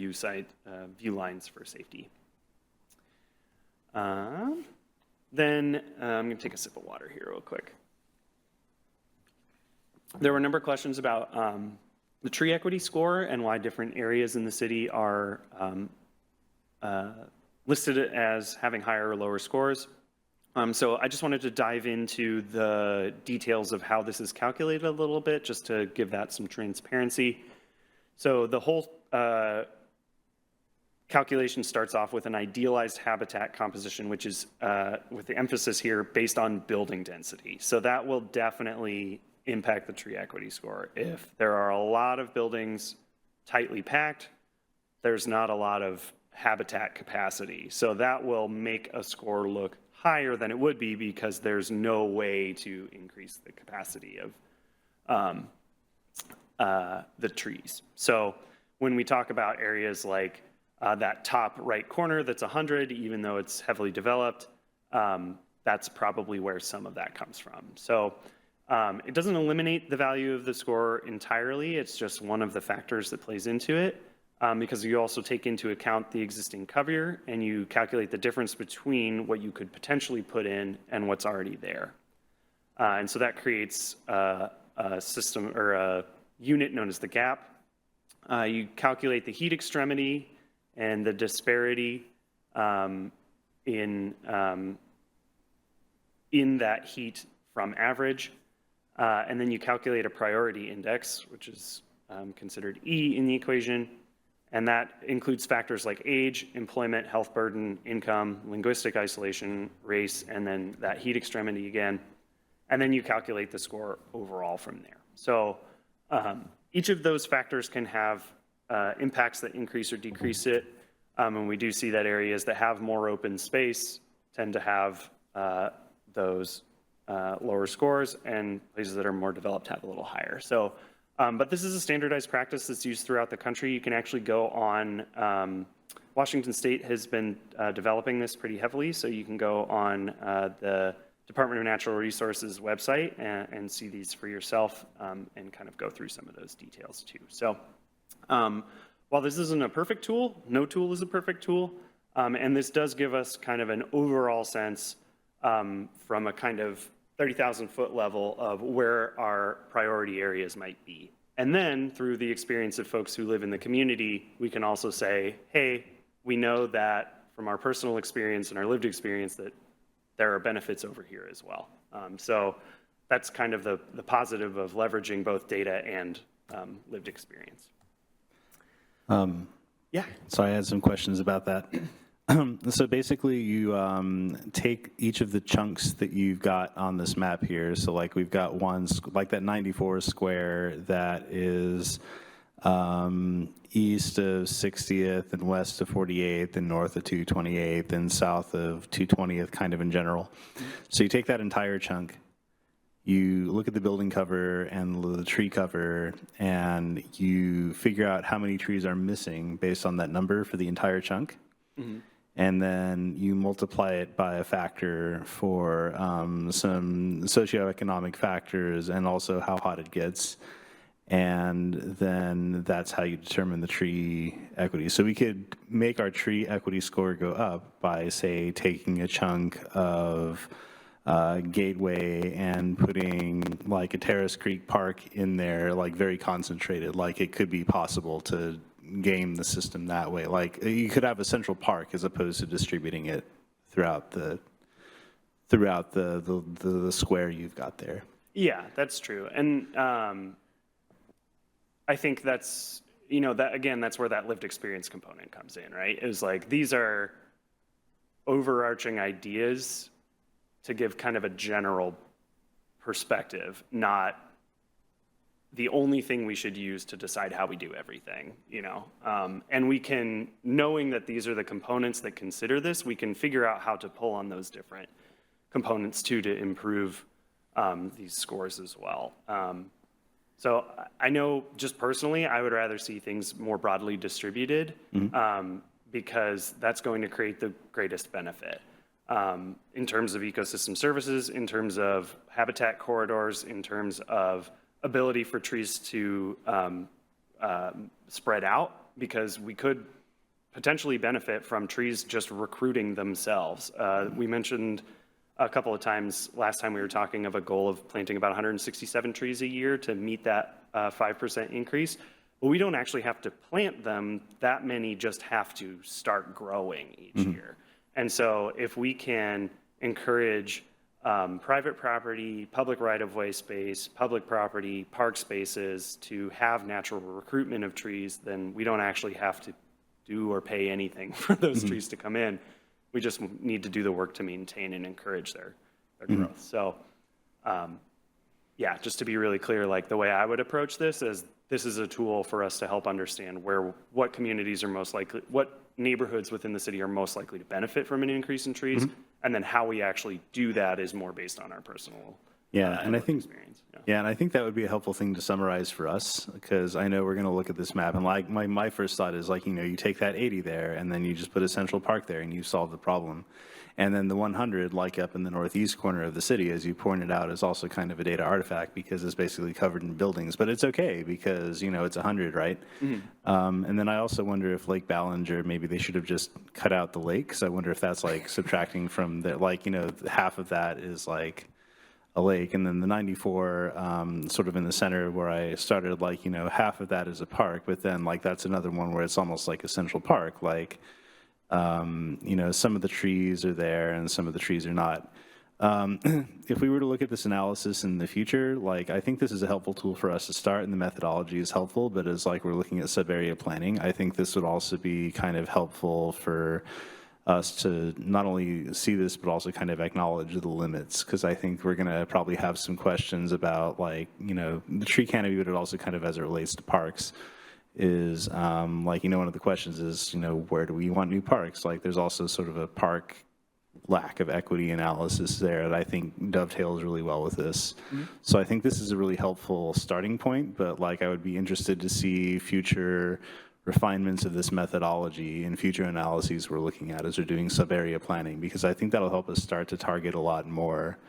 view lines for safety. Then I'm going to take a sip of water here real quick. There were a number of questions about the tree equity score and why different areas in the city are listed as having higher or lower scores. So I just wanted to dive into the details of how this is calculated a little bit, just to give that some transparency. So the whole calculation starts off with an idealized habitat composition, which is, with the emphasis here, based on building density. So that will definitely impact the tree equity score. If there are a lot of buildings tightly packed, there's not a lot of habitat capacity. So that will make a score look higher than it would be because there's no way to increase the capacity of the trees. So when we talk about areas like that top right corner that's 100, even though it's heavily developed, that's probably where some of that comes from. So it doesn't eliminate the value of the score entirely. It's just one of the factors that plays into it, because you also take into account the existing cover and you calculate the difference between what you could potentially put in and what's already there. And so that creates a system or a unit known as the gap. You calculate the heat extremity and the disparity in that heat from average. And then you calculate a priority index, which is considered E in the equation. And that includes factors like age, employment, health burden, income, linguistic isolation, race, and then that heat extremity again. And then you calculate the score overall from there. So each of those factors can have impacts that increase or decrease it. And we do see that areas that have more open space tend to have those lower scores, and places that are more developed have a little higher. So, but this is a standardized practice that's used throughout the country. You can actually go on, Washington State has been developing this pretty heavily, so you can go on the Department of Natural Resources website and see these for yourself, and kind of go through some of those details too. So while this isn't a perfect tool, no tool is a perfect tool, and this does give us kind of an overall sense from a kind of 30,000 foot level of where our priority areas might be. And then through the experience of folks who live in the community, we can also say, hey, we know that from our personal experience and our lived experience that there are benefits over here as well. So that's kind of the positive of leveraging both data and lived experience. Yeah. So I had some questions about that. So basically you take each of the chunks that you've got on this map here. So like we've got one, like that 94 square that is east of 60th and west of 48th and north of 228th and south of 220th kind of in general. So you take that entire chunk, you look at the building cover and the tree cover, and you figure out how many trees are missing based on that number for the entire chunk. Mm-hmm. And then you multiply it by a factor for some socioeconomic factors and also how hot it gets. And then that's how you determine the tree equity. So we could make our tree equity score go up by, say, taking a chunk of Gateway and putting like a Terrace Creek Park in there, like very concentrated. Like it could be possible to game the system that way. Like you could have a central park as opposed to distributing it throughout the square you've got there. Yeah, that's true. And I think that's, you know, that again, that's where that lived experience component comes in, right? Is like, these are overarching ideas to give kind of a general perspective, not the only thing we should use to decide how we do everything, and we can, knowing that these are the components that consider this, we can figure out how to pull on those different components too to improve these scores as well. So I know just personally, I would rather see things more broadly distributed because that's going to create the greatest benefit in terms of ecosystem services, in terms of habitat corridors, in terms of ability for trees to spread out, because we could potentially benefit from trees just recruiting themselves. We mentioned a couple of times last time we were talking of a goal of planting about 167 trees a year to meet that 5% increase. But we don't actually have to plant them. That many just have to start growing each year. And so if we can encourage private property, public right-of-way space, public property, park spaces to have natural recruitment of trees, then we don't actually have to do or pay anything for those trees to come in. We just need to do the work to maintain and encourage their growth. So, yeah, just to be really clear, like the way I would approach this is a tool for us to help understand what communities are most likely, what neighborhoods within the city are most likely to benefit from an increase in trees, and then how we actually do that is more based on our personal and I think experience. and I think that would be a helpful thing to summarize for us, because I know we're going to look at this map and like my first thought is like, you take that 80 there and then you just put a central park there and you solve the problem. And then the 100, like up in the northeast corner of the city, as you pointed out, is also kind of a data artifact because it's basically covered in buildings. But it's okay because, it's 100, right? And then I also wonder if Lake Ballinger, maybe they should have just cut out the lake. Because I wonder if that's like subtracting from the, half of that is like a lake. And then the 94, sort of in the center where I started, half of that is a park. But then that's another one where it's almost like a central park. Some of the trees are there and some of the trees are not. If we were to look at this analysis in the future, I think this is a helpful tool for us to start, and the methodology is helpful, but as we're looking at sub-area planning, I think this would also be kind of helpful for us to not only see this, but also kind of acknowledge the limits, because I think we're going to probably have some questions about, the tree canopy, but it also kind of as it relates to parks. Is one of the questions is, where do we want new parks? There's also sort of a park lack of equity analysis there that I think dovetails really well with this. So I think this is a really helpful starting point, but I would be interested to see future refinements of this methodology and future analyses we're looking at as we're doing sub-area planning, because I think that'll help us start to target a lot more,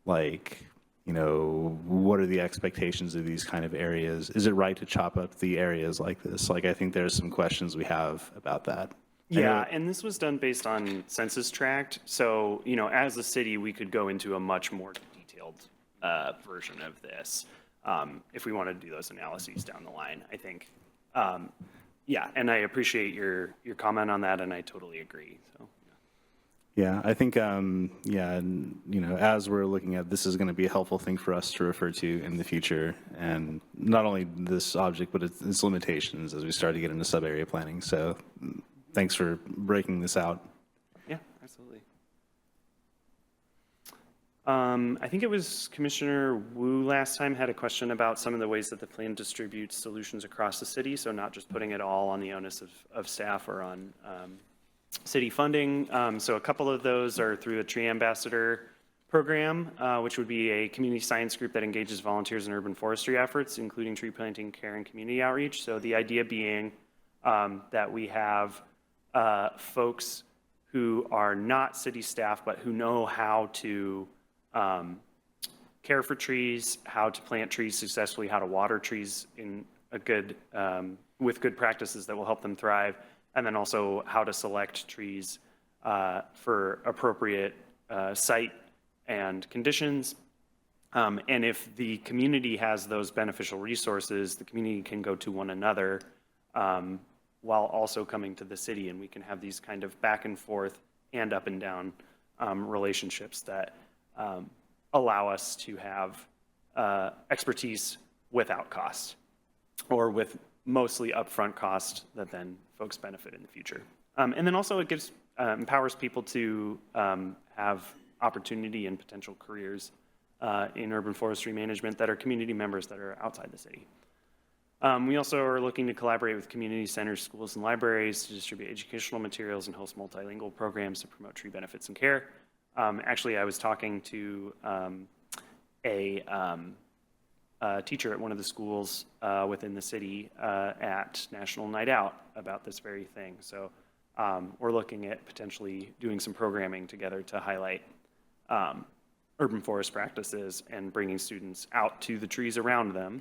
what are the expectations of these kind of areas? Is it right to chop up the areas like this? I think there's some questions we have about that. Yeah, and this was done based on census tract. So, as a city, we could go into a much more detailed version of this if we want to do those analyses down the line, I think. Yeah, and I appreciate your comment on that, and I totally agree. So. Yeah, I think, as we're looking at this is going to be a helpful thing for us to refer to in the future, and not only this object, but its limitations as we start to get into sub-area planning. So thanks for breaking this out. Yeah, absolutely. I think it was Commissioner Wu last time had a question about some of the ways that the plan distributes solutions across the city, so not just putting it all on the onus of staff or on city funding. So a couple of those are through a tree ambassador program, which would be a community science group that engages volunteers in urban forestry efforts, including tree planting, care, and community outreach. So the idea being that we have folks who are not city staff, but who know how to care for trees, how to plant trees successfully, how to water trees in a good, with good practices that will help them thrive, and then also how to select trees for appropriate site and conditions. And if the community has those beneficial resources, the community can go to one another while also coming to the city, and we can have these kind of back and forth and up and down relationships that allow us to have expertise without cost, or with mostly upfront cost that then folks benefit in the future. And then also it gives empowers people to have opportunity and potential careers in urban forestry management that are community members that are outside the city. We also are looking to collaborate with community centers, schools, and libraries to distribute educational materials and host multilingual programs to promote tree benefits and care. Actually, I was talking to a teacher at one of the schools within the city at National Night Out about this very thing. So we're looking at potentially doing some programming together to highlight urban forest practices and bringing students out to the trees around them,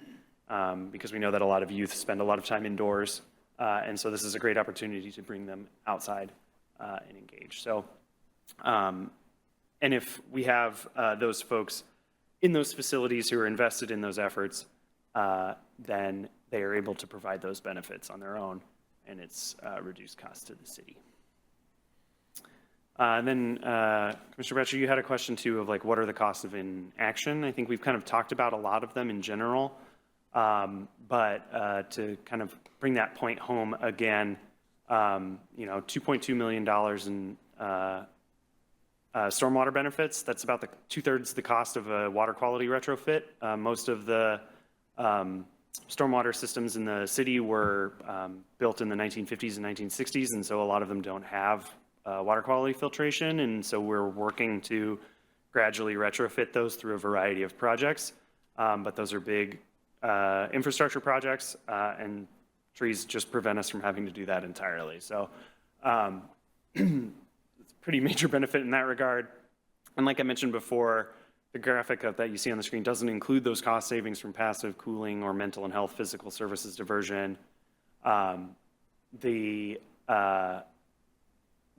because we know that a lot of youth spend a lot of time indoors, and so this is a great opportunity to bring them outside and engage. So, and if we have those folks in those facilities who are invested in those efforts, then they are able to provide those benefits on their own, and it's reduced cost to the city. Then, Commissioner Bratcher, you had a question too of like, what are the costs of inaction? I think we've kind of talked about a lot of them in general, but to kind of bring that point home again, $2.2 million in stormwater benefits. That's about the 2/3 the cost of a water quality retrofit. Most of the stormwater systems in the city were built in the 1950s and 1960s, and so a lot of them don't have water quality filtration, and so we're working to gradually retrofit those through a variety of projects, but those are big infrastructure projects, and trees just prevent us from having to do that entirely. So it's a pretty major benefit in that regard. And like I mentioned before, the graphic that you see on the screen doesn't include those cost savings from passive cooling or mental and health physical services diversion.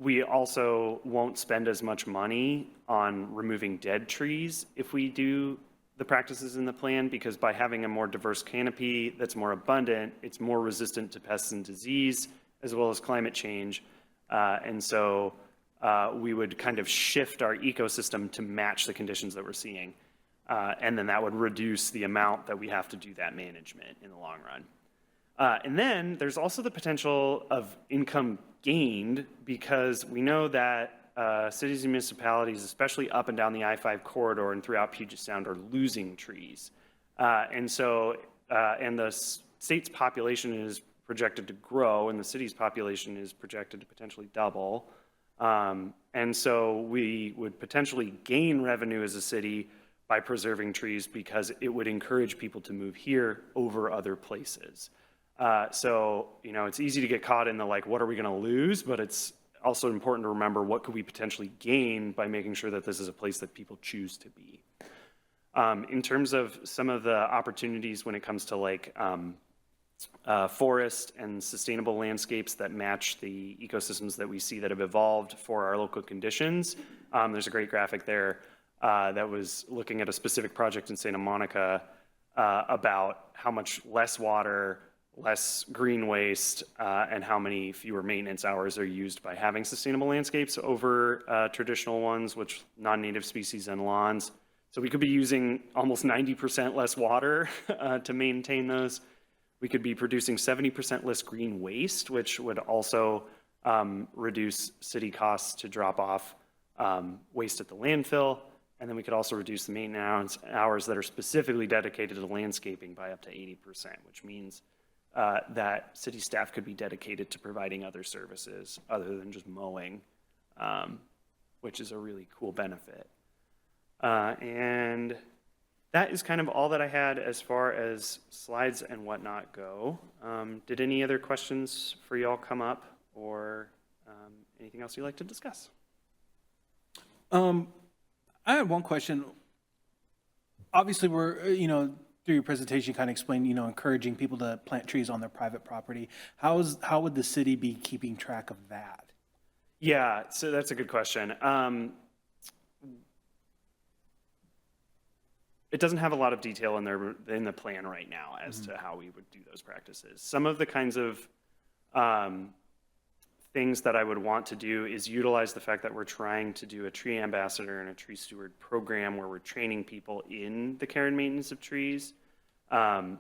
We also won't spend as much money on removing dead trees if we do the practices in the plan, because by having a more diverse canopy that's more abundant, it's more resistant to pests and disease, as well as climate change. And so we would kind of shift our ecosystem to match the conditions that we're seeing. And then that would reduce the amount that we have to do that management in the long run. And then there's also the potential of income gained, because we know that cities and municipalities, especially up and down the I-5 corridor and throughout Puget Sound, are losing trees. And so, and the state's population is projected to grow, and the city's population is projected to potentially double. And so we would potentially gain revenue as a city by preserving trees, because it would encourage people to move here over other places. So, it's easy to get caught in the like, what are we going to lose? But it's also important to remember, what could we potentially gain by making sure that this is a place that people choose to be? In terms of some of the opportunities when it comes to like forest and sustainable landscapes that match the ecosystems that we see that have evolved for our local conditions, there's a great graphic there that was looking at a specific project in Santa Monica about how much less water, less green waste, and how many fewer maintenance hours are used by having sustainable landscapes over traditional ones, which non-native species and lawns. So we could be using almost 90% less water to maintain those. We could be producing 70% less green waste, which would also reduce city costs to drop off waste at the landfill. And then we could also reduce the maintenance hours that are specifically dedicated to landscaping by up to 80%, which means that city staff could be dedicated to providing other services other than just mowing, which is a really cool benefit. And that is kind of all that I had as far as slides and whatnot go. Did any other questions for y'all come up, or anything else you'd like to discuss? I had one question. Obviously, we're, through your presentation, you kind of explained, encouraging people to plant trees on their private property. How would the city be keeping track of that? Yeah, so that's a good question. It doesn't have a lot of detail in the plan right now as to how we would do those practices. Some of the kinds of things that I would want to do is utilize the fact that we're trying to do a tree ambassador and a tree steward program where we're training people in the care and maintenance of trees. And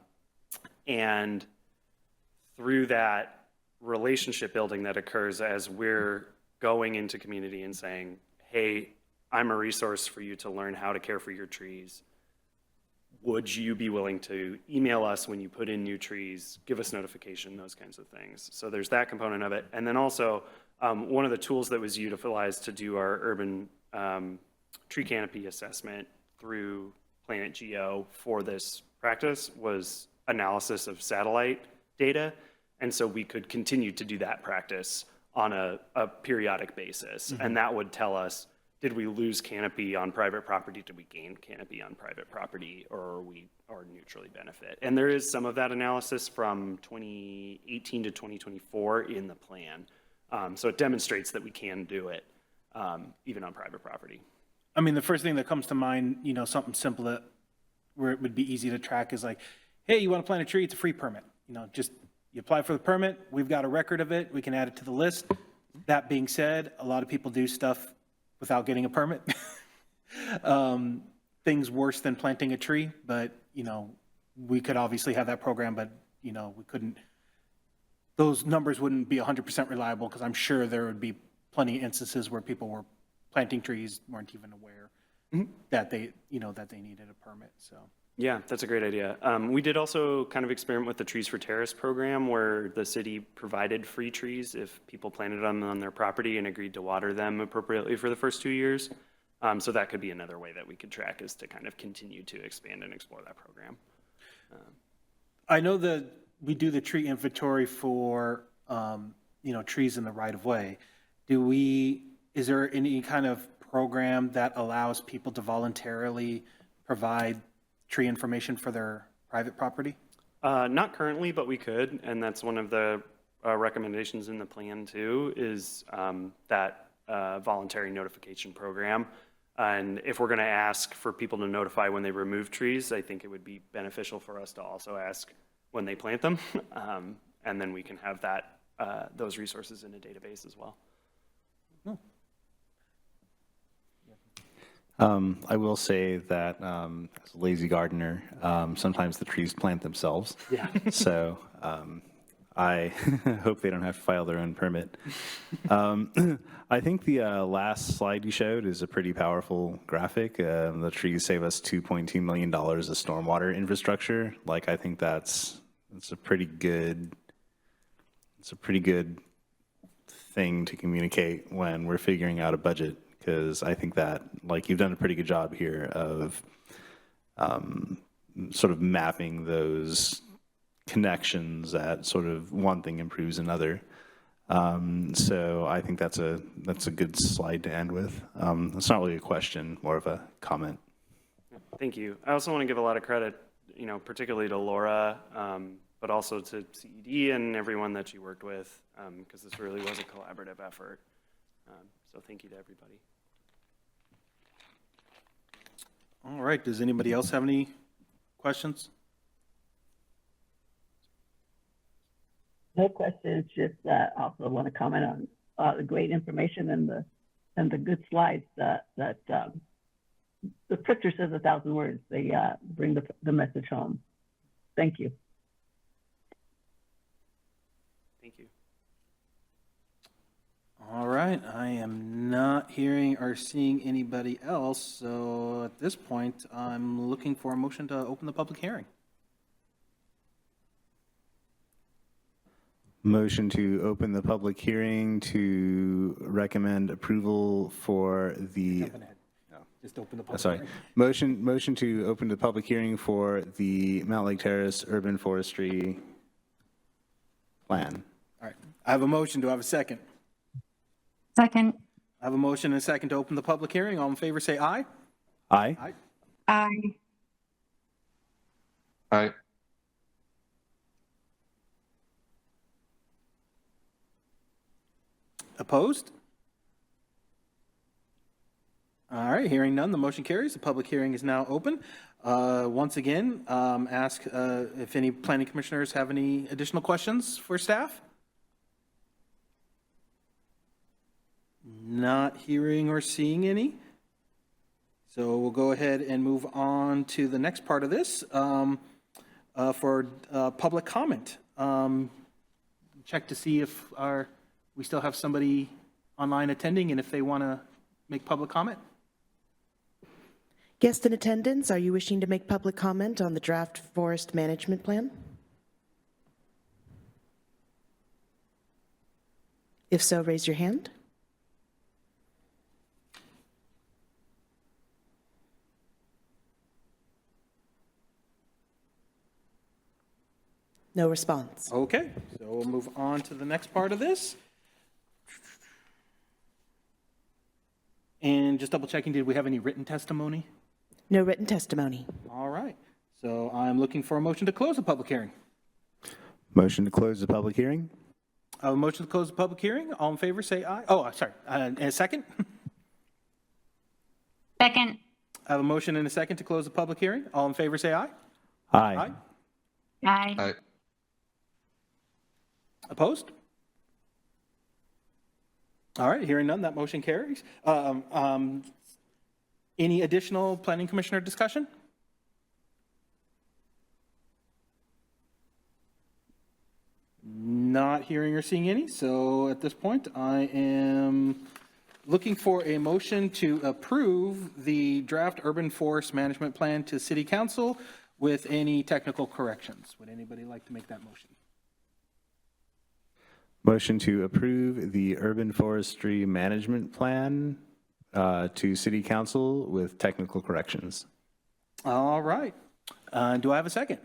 through that relationship building that occurs as we're going into community and saying, hey, I'm a resource for you to learn how to care for your trees. would you be willing to email us when you put in new trees, give us notification, those kinds of things. So there's that component of it. And then also, one of the tools that was utilized to do our urban tree canopy assessment through Planet Geo for this practice was analysis of satellite data. And so we could continue to do that practice on a periodic basis. And that would tell us, did we lose canopy on private property? Did we gain canopy on private property, or are neutrally benefit? And there is some of that analysis from 2018 to 2024 in the plan. So it demonstrates that we can do it even on private property. I mean, the first thing that comes to mind, something simple that where it would be easy to track is like, hey, you want to plant a tree? It's a free permit. Just you apply for the permit. We've got a record of it. We can add it to the list. That being said, a lot of people do stuff without getting a permit. Things worse than planting a tree, but, we could obviously have that program, but, we couldn't, those numbers wouldn't be 100% reliable because I'm sure there would be plenty of instances where people were planting trees, weren't even aware that they needed a permit, so. Yeah, that's a great idea. We did also kind of experiment with the Trees for Terrace program where the city provided free trees if people planted them on their property and agreed to water them appropriately for the first 2 years. So that could be another way that we could track, is to kind of continue to expand and explore that program. I know that we do the tree inventory for, trees in the right of way. Is there any kind of program that allows people to voluntarily provide tree information for their private property? Not currently, but we could, and that's one of the recommendations in the plan too, is that voluntary notification program. And if we're going to ask for people to notify when they remove trees, I think it would be beneficial for us to also ask when they plant them, and then we can have that those resources in a database as well. I will say that as a lazy gardener, sometimes the trees plant themselves. Yeah. So I hope they don't have to file their own permit. I think the last slide you showed is a pretty powerful graphic. The trees save us $2.2 million of stormwater infrastructure. I think that's a pretty good thing to communicate when we're figuring out a budget. Because I think that, you've done a pretty good job here of sort of mapping those connections that sort of one thing improves another. So I think that's a good slide to end with. It's not really a question, more of a comment. Thank you. I also want to give a lot of credit, particularly to Laura, but also to CED and everyone that you worked with, because this really was a collaborative effort. So thank you to everybody. All right, does anybody else have any questions? No questions, just also want to comment on the great information and the good slides that the picture says 1,000 words. They bring the message home. Thank you. Thank you. All right, I am not hearing or seeing anybody else, so at this point, I'm looking for a motion to open the public hearing. Motion to open the public hearing to recommend approval for the. Jumping ahead. No, just open the public Sorry. hearing. Motion to open the public hearing for the Mountlake Terrace urban forestry plan. All right, I have a motion. Do I have a second? Second. I have a motion and a second to open the public hearing. All in favor, say aye. Aye. Aye. Aye. Aye. Opposed? All right, hearing none, the motion carries. The public hearing is now open. Once again, ask if any planning commissioners have any additional questions for staff? Not hearing or seeing any. So we'll go ahead and move on to the next part of this for public comment. Check to see if we still have somebody online attending and if they want to make public comment. Guest in attendance, are you wishing to make public comment on the draft forest management plan? If so, raise your hand. No response. Okay, so we'll move on to the next part of this. And just double checking, did we have any written testimony? No written testimony. All right, so I'm looking for a motion to close the public hearing. Motion to close the public hearing? I have a motion to close the public hearing. All in favor, say aye. Oh, sorry, and a second? Second. I have a motion and a second to close the public hearing. All in favor, say aye. Aye. Aye. Opposed? All right, hearing none, that motion carries. Any additional planning commissioner discussion? Not hearing or seeing any, so at this point, I am looking for a motion to approve the draft urban forest management plan to city council with any technical corrections. Would anybody like to make that motion? Motion to approve the urban forestry management plan to city council with technical corrections. All right. Do I have a second?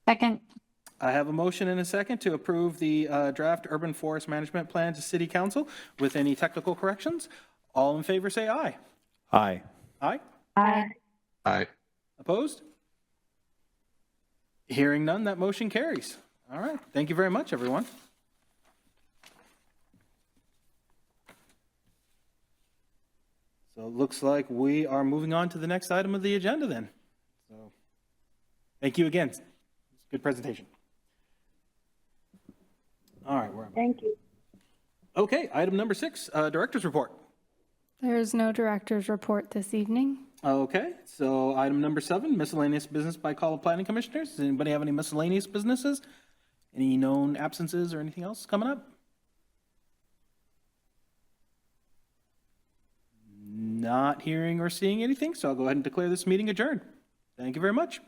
Second. I have a motion and a second to approve the draft urban forest management plan to city council with any technical corrections. All in favor, say aye. Aye. Aye. Aye. Aye. Opposed? Hearing none, that motion carries. All right. Thank you very much, everyone. So it looks like we are moving on to the next item of the agenda then. So thank you again. It's a good presentation. All right. Thank you. Okay, item number 6, director's report. There is no director's report this evening. Okay, so item number 7, miscellaneous business by call of planning commissioners. Does anybody have any miscellaneous businesses? Any known absences or anything else coming up? Not hearing or seeing anything, so I'll go ahead and declare this meeting adjourned. Thank you very much.